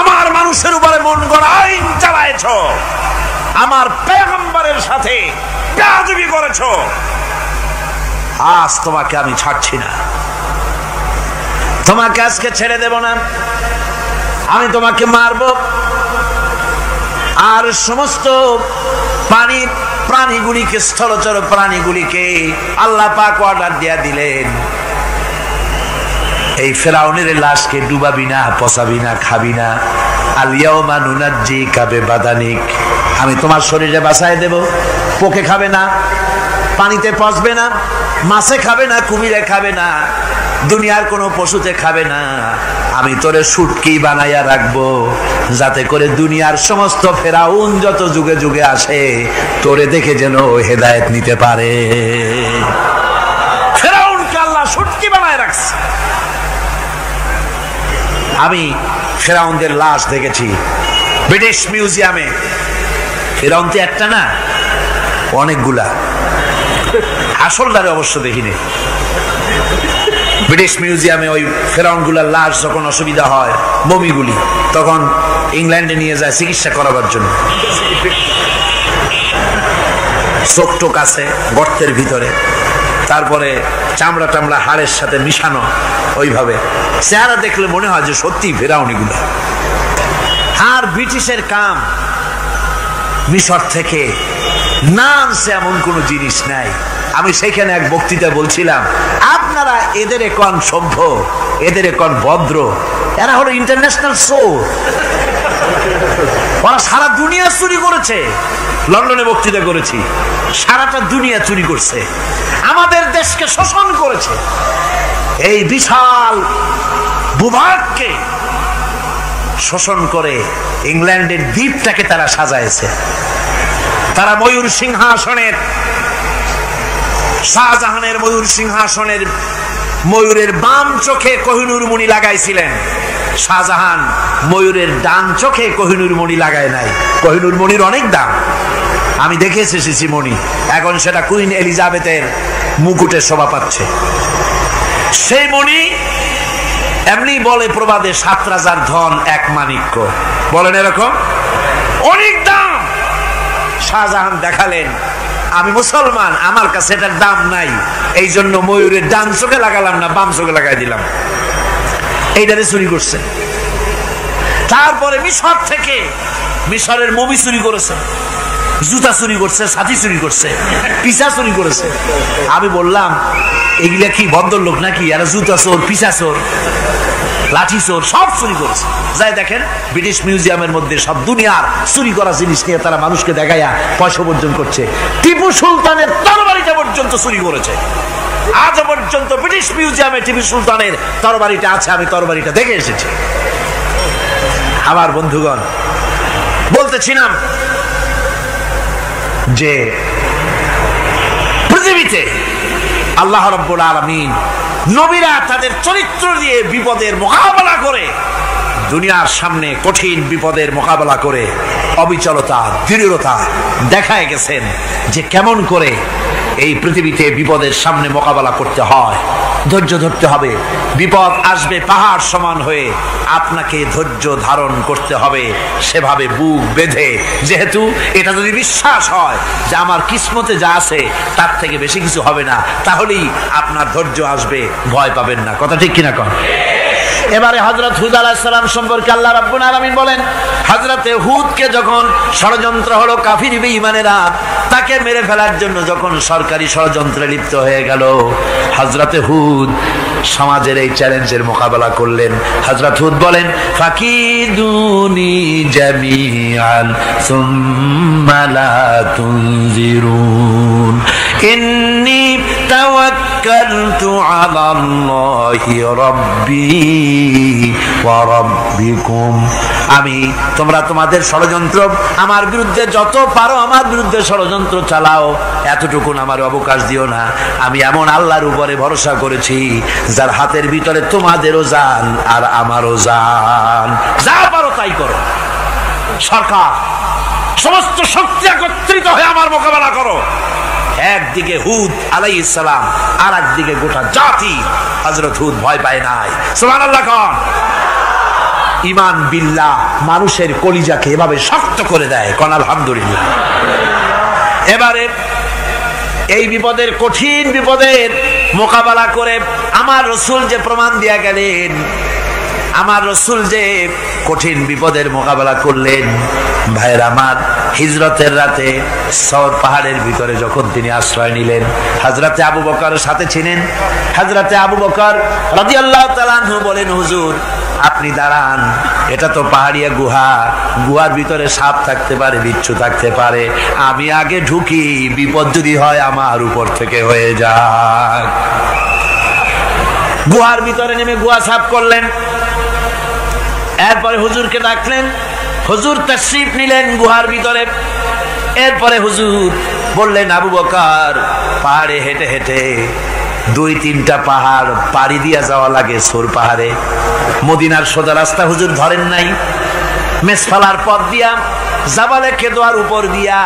Speaker 1: আমার মানুষের উপরে মন গড়া আইন চালায়েছো, আমার পয়গম্বরের সাথে বেয়াদবি করেছো। আজ তোমাকে আমি ছাড়ছি না, তোমাকে আজকে ছেড়ে দেব না, আমি তোমাকে মারব। আর সমস্ত প্রাণীগুলিকে, স্থলচর প্রাণীগুলিকে আল্লাহ পাক অর্ডার দিয়া দিলেন, এই ফেরাউনের লাশকে ডুবাবি না, পচাবি না, খাবি না। আল ইয়াউমা নুনাজ্জিকা বিবাদানিক, আমি তোমার শরীরে বাঁচায় দেব। পোকে খাবে না, পানিতে পচবে না, মাছে খাবে না, কুমিরে খাবে না, দুনিয়ার কোনো পশুতে খাবে না। আমি তোরে শুটকি বানাইয়া রাখবো, যাতে করে দুনিয়ার সমস্ত ফেরাউন যত যুগে যুগে আসে তোরে দেখে যেন হেদায়েত নিতে পারে। ফেরাউনকে আল্লাহ শুটকি বানায় রাখছে। আমি ফেরাউনদের লাশ দেখেছি ব্রিটিশ মিউজিয়ামে। ফেরাউন তো একটা না, অনেকগুলা। আসলটারে অবশ্য দেখিনি। ব্রিটিশ মিউজিয়ামে ওই ফেরাউনগুলার লাশ যখন অসুবিধা হয়, মমিগুলি, তখন ইংল্যান্ডে নিয়ে যায় চিকিৎসা করাবার জন্য। চোখ টোক আছে গর্তের ভিতরে, তারপরে চামড়া টামড়া হাড়ের সাথে মিশানো, ওইভাবে চেহারা দেখলে মনে হয় যে সত্যি ফেরাউনিগুলো। আর ব্রিটিশের কাম মিশর থেকে না আনছে এমন কোনো জিনিস নাই। আমি সেখানে এক বক্তৃতা বলছিলাম, আপনারা এদের এখন সভ্য, এদের এখন ভদ্র, এরা হলো ইন্টারন্যাশনাল শো। ওরা সারা দুনিয়া চুরি করেছে। লন্ডনে বক্তৃতা করেছি, সারাটা দুনিয়া চুরি করছে, আমাদের দেশকে শোষণ করেছে। এই বিশাল ভূভাগকে শোষণ করে ইংল্যান্ডের দ্বীপটাকে তারা সাজাইছে। তারা ময়ূর সিংহাসনের, শাহজাহানের ময়ূর সিংহাসনের ময়ূরের বাম চোখে কোহিনূর মণি লাগাইছিলেন। শাহজাহান ময়ূরের ডান চোখে কোহিনূর মণি লাগায় নাই। কোহিনূর মণির অনেক দাম, আমি দেখে এসেছি মণি। এখন সেটা কুইন এলিজাবেথের মুকুটে শোভা পাচ্ছে। সেই মণি এমনি বলে প্রবাদে 7 রাজার ধন 1 মাণিক্য, বলেন এরকম অনেক দাম। শাহজাহান দেখালেন, আমি মুসলমান, আমার কাছে এটার দাম নাই, এই জন্য ময়ূরের ডান চোখে লাগালাম না, বাম চোখে লাগাই দিলাম। এইটারে চুরি করছে। তারপরে মিশর থেকে, মিশরের মমি চুরি করেছে, জুতা চুরি করছে, ছাতি চুরি করছে, পিসা চুরি করেছে। আমি বললাম, এগুলা কি ভদ্রলোক নাকি? এরা জুতা চোর, পিসা চোর, লাঠি চোর, সব চুরি করেছে। যাই দেখেন ব্রিটিশ মিউজিয়ামের মধ্যে সব দুনিয়ার চুরি করা জিনিস নিয়ে তারা মানুষকে দেখাইয়া পয়সা অর্জন করছে। টিপু সুলতানের তরবারিটা পর্যন্ত চুরি করেছে। আজ পর্যন্ত ব্রিটিশ মিউজিয়ামে টিপু সুলতানের তরবারিটা আছে, আমি তরবারিটা দেখে এসেছি। আমার বন্ধুগণ, বলতেছিলাম যে পৃথিবীতে আল্লাহ রাব্বুল আলামিন নবীরা তাদের চরিত্র দিয়ে বিপদের মোকাবেলা করে, দুনিয়ার সামনে কঠিন বিপদের মোকাবেলা করে অবিচলতা, দৃঢ়তা দেখায় গেছেন যে কেমন করে এই পৃথিবীতে বিপদের সামনে মোকাবেলা করতে হয়। ধৈর্য ধরতে হবে, বিপদ আসবে পাহাড় সমান হয়ে, আপনাকে ধৈর্য ধারণ করতে হবে সেভাবে বুক বেঁধে। যেহেতু এটা যদি বিশ্বাস হয় যে আমার কিসমতে যা আছে তার থেকে বেশি কিছু হবে না, তাহলেই আপনার ধৈর্য আসবে, ভয় পাবেন না। কথা ঠিক কিনা কন? এবারে হযরত হুদ আলাইহিস সালাম সম্পর্কে আল্লাহ রাব্বুল আলামিন বলেন, হযরতে হুদকে যখন ষড়যন্ত্র হলো, কাফির বেঈমানেরা তাকে মেরে ফেলার জন্য যখন সরকারি ষড়যন্ত্রে লিপ্ত হয়ে গেল, হযরতে হুদ সমাজের এই চ্যালেঞ্জের মোকাবেলা করলেন। হযরত হুদ বলেন, ফাকিদুনি জামিআন সুম্মা লা তুনজিরুন ইন্নী তাওয়াক্কালতু আলাল্লাহি রাব্বি ওয়া রাব্বিকুম। তোমরা তোমাদের ষড়যন্ত্র আমার বিরুদ্ধে যত পারো আমার বিরুদ্ধে ষড়যন্ত্র চালাও, এতটুকুন আমার অবকাশ দিও না। আমি এমন আল্লাহর উপরে ভরসা করেছি যার হাতের ভিতরে তোমাদেরও জান আর আমারও জান। যা পারো তাই করো। সরকার সমস্ত শক্তি একত্রিত হয়ে আমার মোকাবেলা করো। একদিকে হুদ আলাইহিস সালাম, আর একদিকে গোটা জাতি। হযরত হুদ ভয় পায় নাই। সুবহানাল্লাহ কোন? ঈমান বিল্লাহ মানুষের কলিজাকে এভাবে শক্ত করে দেয়। কোন আলহামদুলিল্লাহ। এবারে এই বিপদের, কঠিন বিপদের মোকাবেলা করে আমার রাসূল যে প্রমাণ দিয়া গেলেন, আমার রাসূল যে কঠিন বিপদের মোকাবেলা করলেন, ভাইরা আমার, হিজরতের রাতে সওর পাহাড়ের ভিতরে যখন তিনি আশ্রয় নিলেন, হযরতে আবু বকরের সাথে ছিলেন। হযরতে আবু বকর রাদিয়াল্লাহু তাআলা আনহু বলেন, হুজুর আপনি দাঁড়ান, এটা তো পাহাড়িয়া গুহা, গুহার ভিতরে সাপ থাকতে পারে, বিচ্ছু থাকতে পারে, আমি আগে ঢুকি, বিপদ যদি হয় আমার উপর থেকে হয়ে যাক। গুহার ভিতরে নেমে গুহা সাফ করলেন। এরপরে হুজুরকে ডাকলেন, হুজুর তাশরীফ নিলেন গুহার ভিতরে। এরপরে হুজুর বললেন, আবু বকর পাহাড়ে হেঁটে হেঁটে 2-3টা পাহাড় পাড়ি দিয়া যাওয়া লাগে সোর পাহাড়ে। মদিনার সোজা রাস্তা হুজুর ধরেন নাই, মেসফালার পথ দিয়া, জাবালে কেদোয়ার উপর দিয়া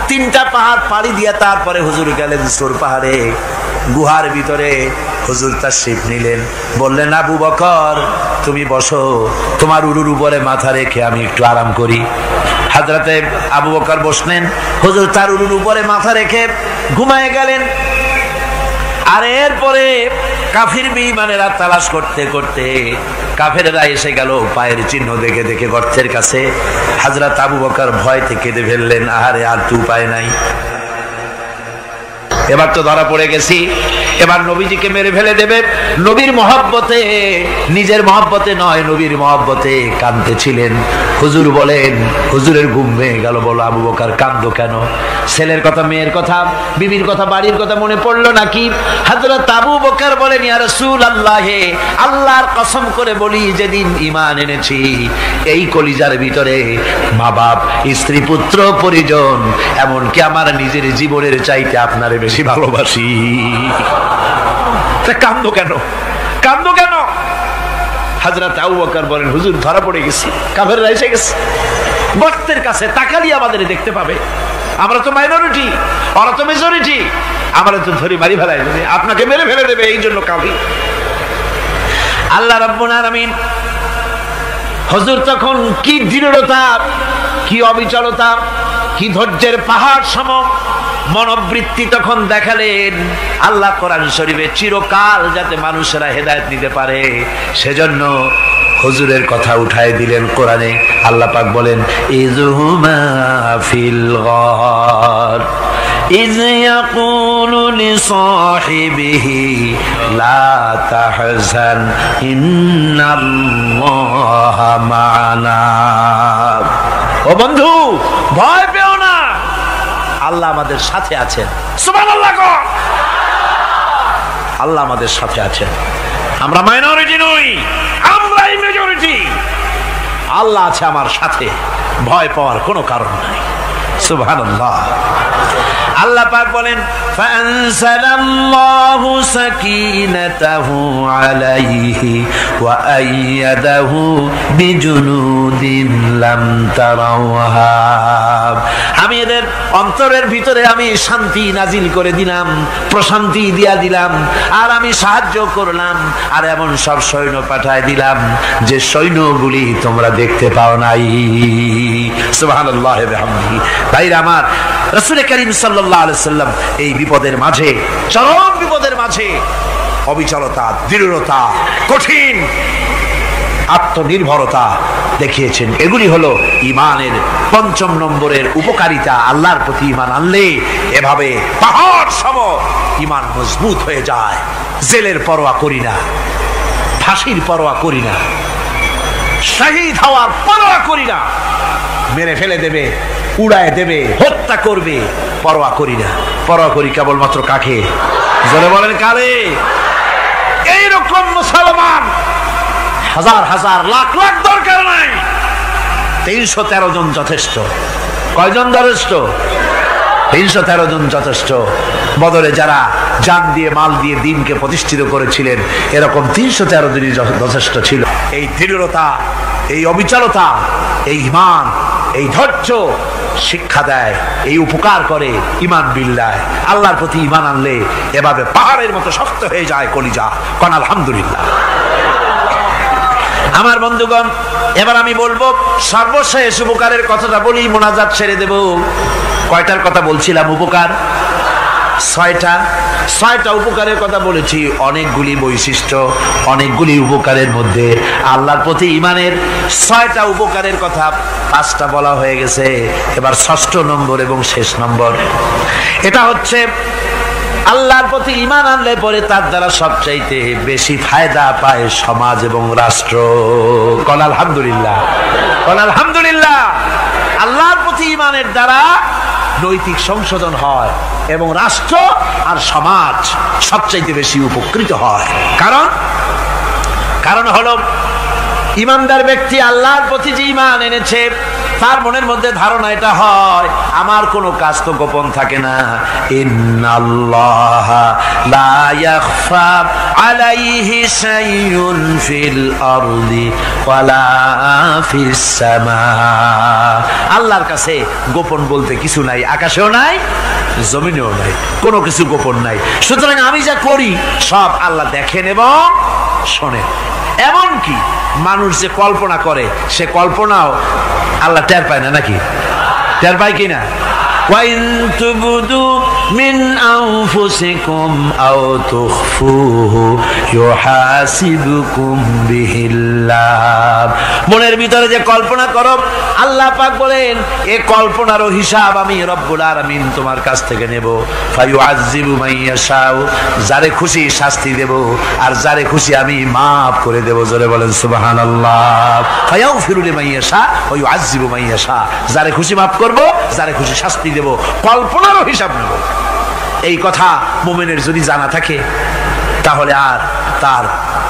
Speaker 1: 3টা পাহাড় পাড়ি দিয়া তারপরে হুজুর গেলেন সোর পাহাড়ে। গুহার ভিতরে হুজুর তাশরীফ নিলেন। বললেন, আবু বকর তুমি বসো, তোমার উরুর উপরে মাথা রেখে আমি একটু আরাম করি। হযরতে আবু বকর বসলেন, হুজুর তার উরুর উপরে মাথা রেখে ঘুমায় গেলেন। আর এরপরে কাফির বেঈমানেরা তালাশ করতে করতে কাফেররা এসে গেল পায়ের চিহ্ন দেখে দেখে গর্তের কাছে। হযরত আবু বকর ভয়তে কেঁদে ফেললেন, আহারে আর তো উপায় নাই, এবার তো ধরা পড়ে গেছি, এবার নবীজিকে মেরে ফেলে দেবে। নবীর মহব্বতে, নিজের মহব্বতে নয়, নবীর মহব্বতে কাঁদতেছিলেন। হুজুর বলেন, হুজুরের ঘুম ভেঙে গেল। বলো আবু বকর কাঁদো কেন? ছেলের কথা, মেয়ের কথা, বিবির কথা, বাড়ির কথা মনে পড়লো নাকি? হযরত আবু বকর বলেন, ইয়া রাসূলুল্লাহ, আল্লাহর কসম করে বলি, যেদিন ঈমান এনেছি এই কলিজার ভিতরে মা বাপ, স্ত্রী, পুত্র, পরিজন, এমনকি আমার নিজের জীবনের চাইতে আপনারে বেশি ভালোবাসি। কান্দো কেন? কান্দো কেন? হযরত আবু বকর বলেন, হুজুর ধরা পড়ে গেছি, কাফেররা এসে গেছে, গর্তের কাছে তাকালি আমাদের দেখতে পাবে, আমরা তো মাইনরিটি, ওরা তো মেজরিটি, আমরা তো ধরে মারি ফেলাই দেবে, আপনাকে মেরে ফেলে দেবে, এই জন্য কাঁদি। আল্লাহ রাব্বুল আলামিন হুজুর তখন কি দৃঢ়তা, কি অবিচলতা, কি ধৈর্যের পাহাড় সম মনোবৃত্তি তখন দেখালেন। আল্লাহ কোরআন শরীফে চিরকাল যাতে মানুষেরা হেদায়েত নিতে পারে সেজন্য হুজুরের কথা উঠায় দিলেন কোরআনে। আল্লাহ পাক বলেন, ইযহুমা ফিল গার ইয ইয়াকুলু লিসাহিবিহি লা তাহজান ইন্নাল্লাহা মা'ানা। ও বন্ধু, ভয় পেও না, আল্লাহ আমাদের সাথে আছেন। সুবহানাল্লাহ। আল্লাহ আমাদের সাথে আছেন। আমরা মাইনরিটি নই, আমরাই মেজরিটি। আল্লাহ আছে আমার সাথে, ভয় পাওয়ার কোনো কারণ নাই। সুবহানাল্লাহ। আল্লাহ পাক বলেন ফাআনসালাল্লাহু সাকিনাতাহু আলাইহি ওয়া আইয়াদাহু বিজুনুদিন লাম তারাওহা। আমি এদের অন্তরের ভিতরে আমি শান্তি নাজিল করে দিলাম, প্রশান্তি দিয়া দিলাম, আর আমি সাহায্য করলাম, আর এমন সব সৈন্য পাঠায় দিলাম যে সৈন্যগুলি তোমরা দেখতে পাও নাই। সুবহানাল্লাহ ওয়া বিহামদিহি। ভাইরা আমার, রাসূল করিম সাল্লাল্লাহু আলাইহি সাল্লাম এই বিপদের মাঝে, চরম বিপদের মাঝে অবিচলতা, দৃঢ়তা, কঠিন আত্মনির্ভরতা দেখিয়েছেন। এগুলি হলো ঈমানের ৫ম নম্বরের উপকারিতা। আল্লাহর প্রতি ঈমান আনলে এভাবে পাহাড় সম ঈমান মজবুত হয়ে যায়। জেলের পরোয়া করি না, ফাঁসির পরোয়া করি না, শহীদ হওয়ার পরোয়া করি না, মেরে ফেলে দেবে, উড়ায় দেবে, হত্যা করবে, পরোয়া করি না। পরোয়া করি কেবলমাত্র কাকে? জোরে বলেন কারে? এইরকম মুসলমান হাজার হাজার লাখ লাখ দরকার নাই, ৩১৩ জন যথেষ্ট। কয়জন যথেষ্ট? ৩১৩ জন যথেষ্ট। বদরে যারা জান দিয়ে মাল দিয়ে দিনকে প্রতিষ্ঠিত করেছিলেন, এরকম ৩১৩ জনই যথেষ্ট ছিল। এই দৃঢ়তা, এই অবিচলতা, এই ঈমান, এই ধৈর্য শিক্ষা দেয়, এই উপকার করে ঈমান বিল্লাহ। আল্লাহর প্রতি ঈমান আনলে এভাবে পাহাড়ের মতো শক্ত হয়ে যায় কলিজা। কোন আলহামদুলিল্লাহ। আমার বন্ধুগণ, এবার আমি বলবো সর্বশেষ উপকারের কথাটা বলি, মোনাজাত ছেড়ে দেব। কয়টার কথা বলছিলাম? উপকার ৬টা উপকারের কথা বলেছি। অনেকগুলি বৈশিষ্ট্য, অনেকগুলি উপকারের মধ্যে আল্লাহর প্রতি ঈমানের ৬টা উপকারের কথা ৫টা বলা হয়ে গেছে। এবার ৬ষ্ঠ নম্বর এবং শেষ নম্বর, এটা হচ্ছে আল্লাহর প্রতি ঈমান আনলে পরে তার দ্বারা সবচাইতে বেশি ফায়দা পায় সমাজ এবং রাষ্ট্র। কোন আলহামদুলিল্লাহ, কোন আলহামদুলিল্লাহ। আল্লাহর প্রতি ঈমানের দ্বারা নৈতিক সংশোধন হয় এবং রাষ্ট্র আর সমাজ সবচাইতে বেশি উপকৃত হয়। কারণ হলো ঈমানদার ব্যক্তি আল্লাহর প্রতি যে ঈমান এনেছে, তার মনের মধ্যে ধারণা এটা হয়, আমার কোনো কাজ তো গোপন থাকে না। ইন্নাল্লাহা লা ইয়াখফা আলাইহি শাইউন ফিল আরদি ওয়ালা ফিস সামা। আল্লাহর কাছে গোপন বলতে কিছু নাই, আকাশেও নাই, জমিনেও নাই, কোনো কিছু গোপন নাই। সুতরাং আমি যা করি সব আল্লাহ দেখেন এবং শোনেন। এমনকি মানুষ যে কল্পনা করে, সে কল্পনাও আল্লাহ টের পায় না, নাকি? টের পায় কিনা? ওয়াইন তুবদু মিন আনফুসিকুম আও তুখফুহু ইউহাসিবুকুম বিহিল্লাহ। মনের ভিতরে যে কল্পনা করো, আল্লাহ পাক বলেন এ কল্পনারও হিসাব আমি রব্বুল আলামিন তোমার কাছ থেকে নেব। ফায়ুআযযিবু মান ইয়াশাউ, যারে খুশি শাস্তি দেব, আর যারে খুশি আমি মাফ করে দেব। জোরে বলেন সুবহানাল্লাহ। ফায়াগফিরু লিমান ইয়াশা ওয়া ইউআযযিবু মান ইয়াশা, যারে খুশি মাফ করব, যারে খুশি শাস্তি দেব, কল্পনারও হিসাব নেব। এই কথা মুমিনের যদি জানা থাকে, তাহলে আর তার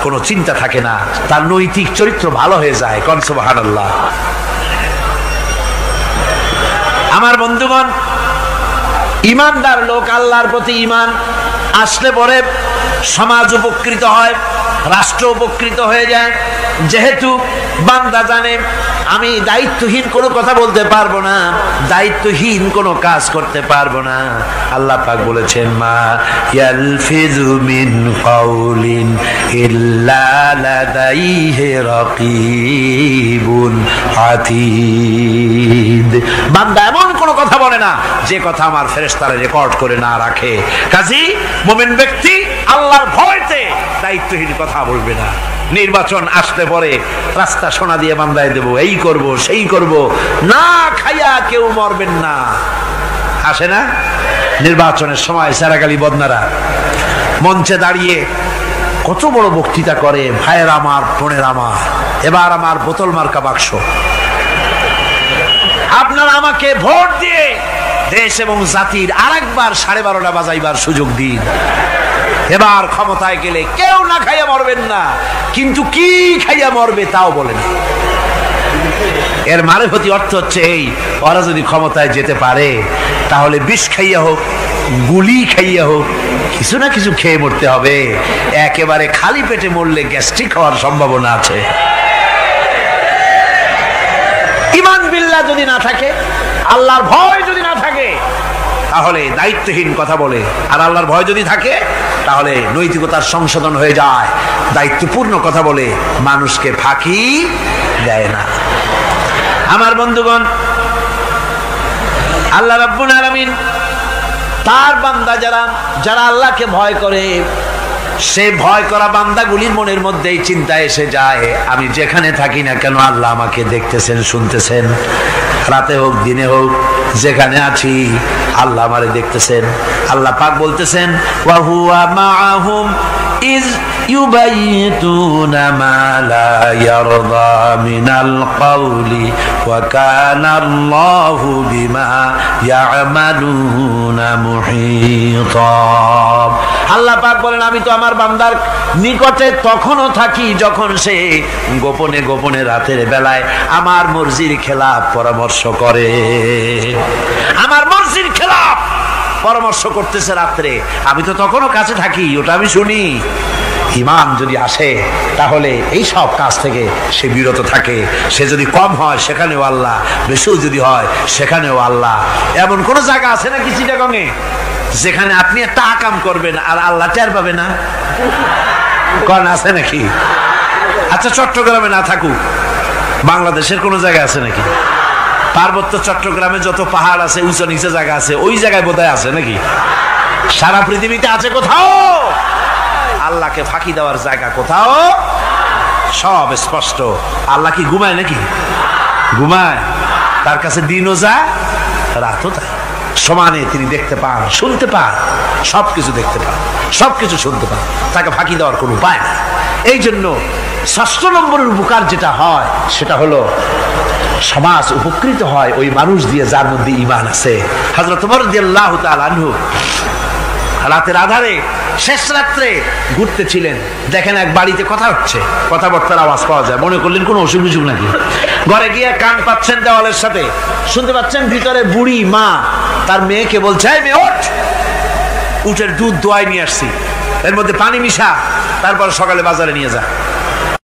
Speaker 1: কোনো চিন্তা থাকে না, তার নৈতিক চরিত্র ভালো হয়ে যায়। কোন সুবহানাল্লাহ। আমার বন্ধুগণ, ঈমানদার লোক, আল্লাহর প্রতি ঈমান আসলে পরে সমাজ উপকৃত হয়, রাষ্ট্র উপকৃত হয়ে যায়। যেহেতু বান্দা জানে আমি দায়িত্বহীন কোনো কথা বলতে পারবো না, দায়িত্বহীন কোনো কাজ করতে পারবো না। আল্লাহ পাক বলেছেন, মা ইয়ালফিযু মিন কাউলিন ইল্লা লাদাইহি রাকীবুন আতীদ। বান্দা এমন কোনো কথা বলে না যে কথা আমার ফেরেশতারা রেকর্ড করে না রাখে। কাজী মুমিন ব্যক্তি আল্লাহর ভয়তে দায়িত্বহীন কথা বলবে না। নির্বাচন আসলে পরে রাস্তা সোনা দিয়ে বান্ধায় দেব, এই করব সেই করব, না খাইয়া কেউ মরবেন না। আসে না নির্বাচনের সময় সেরাগালি বদনারা মঞ্চে দাঁড়িয়ে কত বড় বক্তৃতা করে, ভাইয়ের আমার, বোনের আমার, এবার আমার বোতল মার্কা বাক্স, আপনারা আমাকে ভোট দিয়ে দেশ এবং জাতির আরেকবার 12:30 বাজাইবার সুযোগ দিন। এবার ক্ষমতায় গেলে কেউ না খাইয়া মরবেন না, কিন্তু কি খাইয়া মরবে তাও বলেন। এর মারেফতি অর্থ হচ্ছে এই, ওরা যদি ক্ষমতায় যেতে পারে তাহলে বিষ খাইয়া হোক, গুলি খাইয়া হোক, কিছু না কিছু খেয়ে মরতে হবে। একেবারে খালি পেটে মরলে গ্যাস্ট্রিক হওয়ার সম্ভাবনা আছে। ঈমান বিল্লাহ যদি না থাকে, আল্লাহর ভয় যদি না থাকে, তাহলে দায়িত্বহীন কথা বলে। আর আল্লাহর ভয় যদি থাকে তাহলে নৈতিকতার সংশোধন হয়ে যায়, দায়িত্বপূর্ণ কথা বলে, মানুষকে ফাঁকি দেয় না। আমার বন্ধুগণ, আল্লাহ রাব্বুল আলামিন তার বান্দা যারা আল্লাহকে ভয় করে, সে ভয় করা বান্দাগুলির মনের মধ্যেই চিন্তা এসে যায়, আমি যেখানে থাকি না কেন আল্লাহ আমাকে দেখতেছেন, শুনতেছেন। রাতে হোক দিনে হোক, যেখানে আছি আল্লাহ আমারে দেখতেছেন। আল্লাহ পাক বলতেছেন, ওয়া হুয়া মাআহুম ইজ ইউবাইতুনা মা লা ইয়ারদা মিনাল কওলি ওয়া কানা আল্লাহু বিমা ইয়ামালুনা মুহীতা। আল্লাহ পাক বলেন, আমি তো আমার বান্দার নিকটে তখনও থাকি যখন সে গোপনে গোপনে রাতের বেলায় আমার মর্জির খেলাফ পরামর্শ করে। আমার মর্জির খেলাফ পরামর্শ করতেছে রাত্রে, আমি তো তখনও কাছে থাকি, ওটা আমি শুনি। ঈমান যদি আসে তাহলে এই সব কাজ থেকে সে বিরত থাকে। সে যদি কম হয় সেখানেও আল্লাহ, বেশিও যদি হয় সেখানেও আল্লাহ। এমন কোন জায়গা আছে নাকি চিটাগংয়ে যেখানে আপনি একটা আকাম করবেন আর আল্লাহ টের পাবে না? কোন আছে নাকি? আচ্ছা, চট্টগ্রামে না থাকুক, বাংলাদেশের কোন জায়গা আছে নাকি? পার্বত্য চট্টগ্রামে যত পাহাড় আছে, উঁচু নিচে জায়গা আছে, ওই জায়গায় বোধহয় আছে নাকি? সারা পৃথিবীতে আছে কোথাও? আল্লাহকে ফাঁকি দেওয়ার জায়গা কোথাও? সব স্পষ্ট। আল্লাহ কি ঘুমায় নাকি? ঘুমায়? তার কাছে দিনও যায়, রাতও যায়। সমানে তিনি দেখতে পান, শুনতে পান, সবকিছু দেখতে পান, সবকিছু শুনতে পান। তাকে ফাঁকি দেওয়ার কোনো উপায় নেই। এই জন্য ৬ষ্ঠ নম্বরের উপকার যেটা হয় সেটা হলো সমাজ উপকৃত হয় ওই মানুষ দিয়ে যার মধ্যে ঈমান আছে। হযরত ওমর রাদিয়াল্লাহু তাআলা আনহু রাতের আধারে শেষ রাত্রে ঘুরতেছিলেন, দেখেন এক বাড়িতে কথা হচ্ছে, কথাবার্তার আওয়াজ পাওয়া যায়। মনে করলেন কোনো অসুখ বিসুখ নাকি। ঘরে গিয়ে কান পাচ্ছেন দেওয়ালের সাথে, শুনতে পাচ্ছেন ভিতরে বুড়ি মা তার মেয়েকে বলছে, এই মেয়ে ওঠ, উটের দুধ দোয়াই নিয়ে আসছি, এর মধ্যে পানি মিশা, তারপর সকালে বাজারে নিয়ে যা।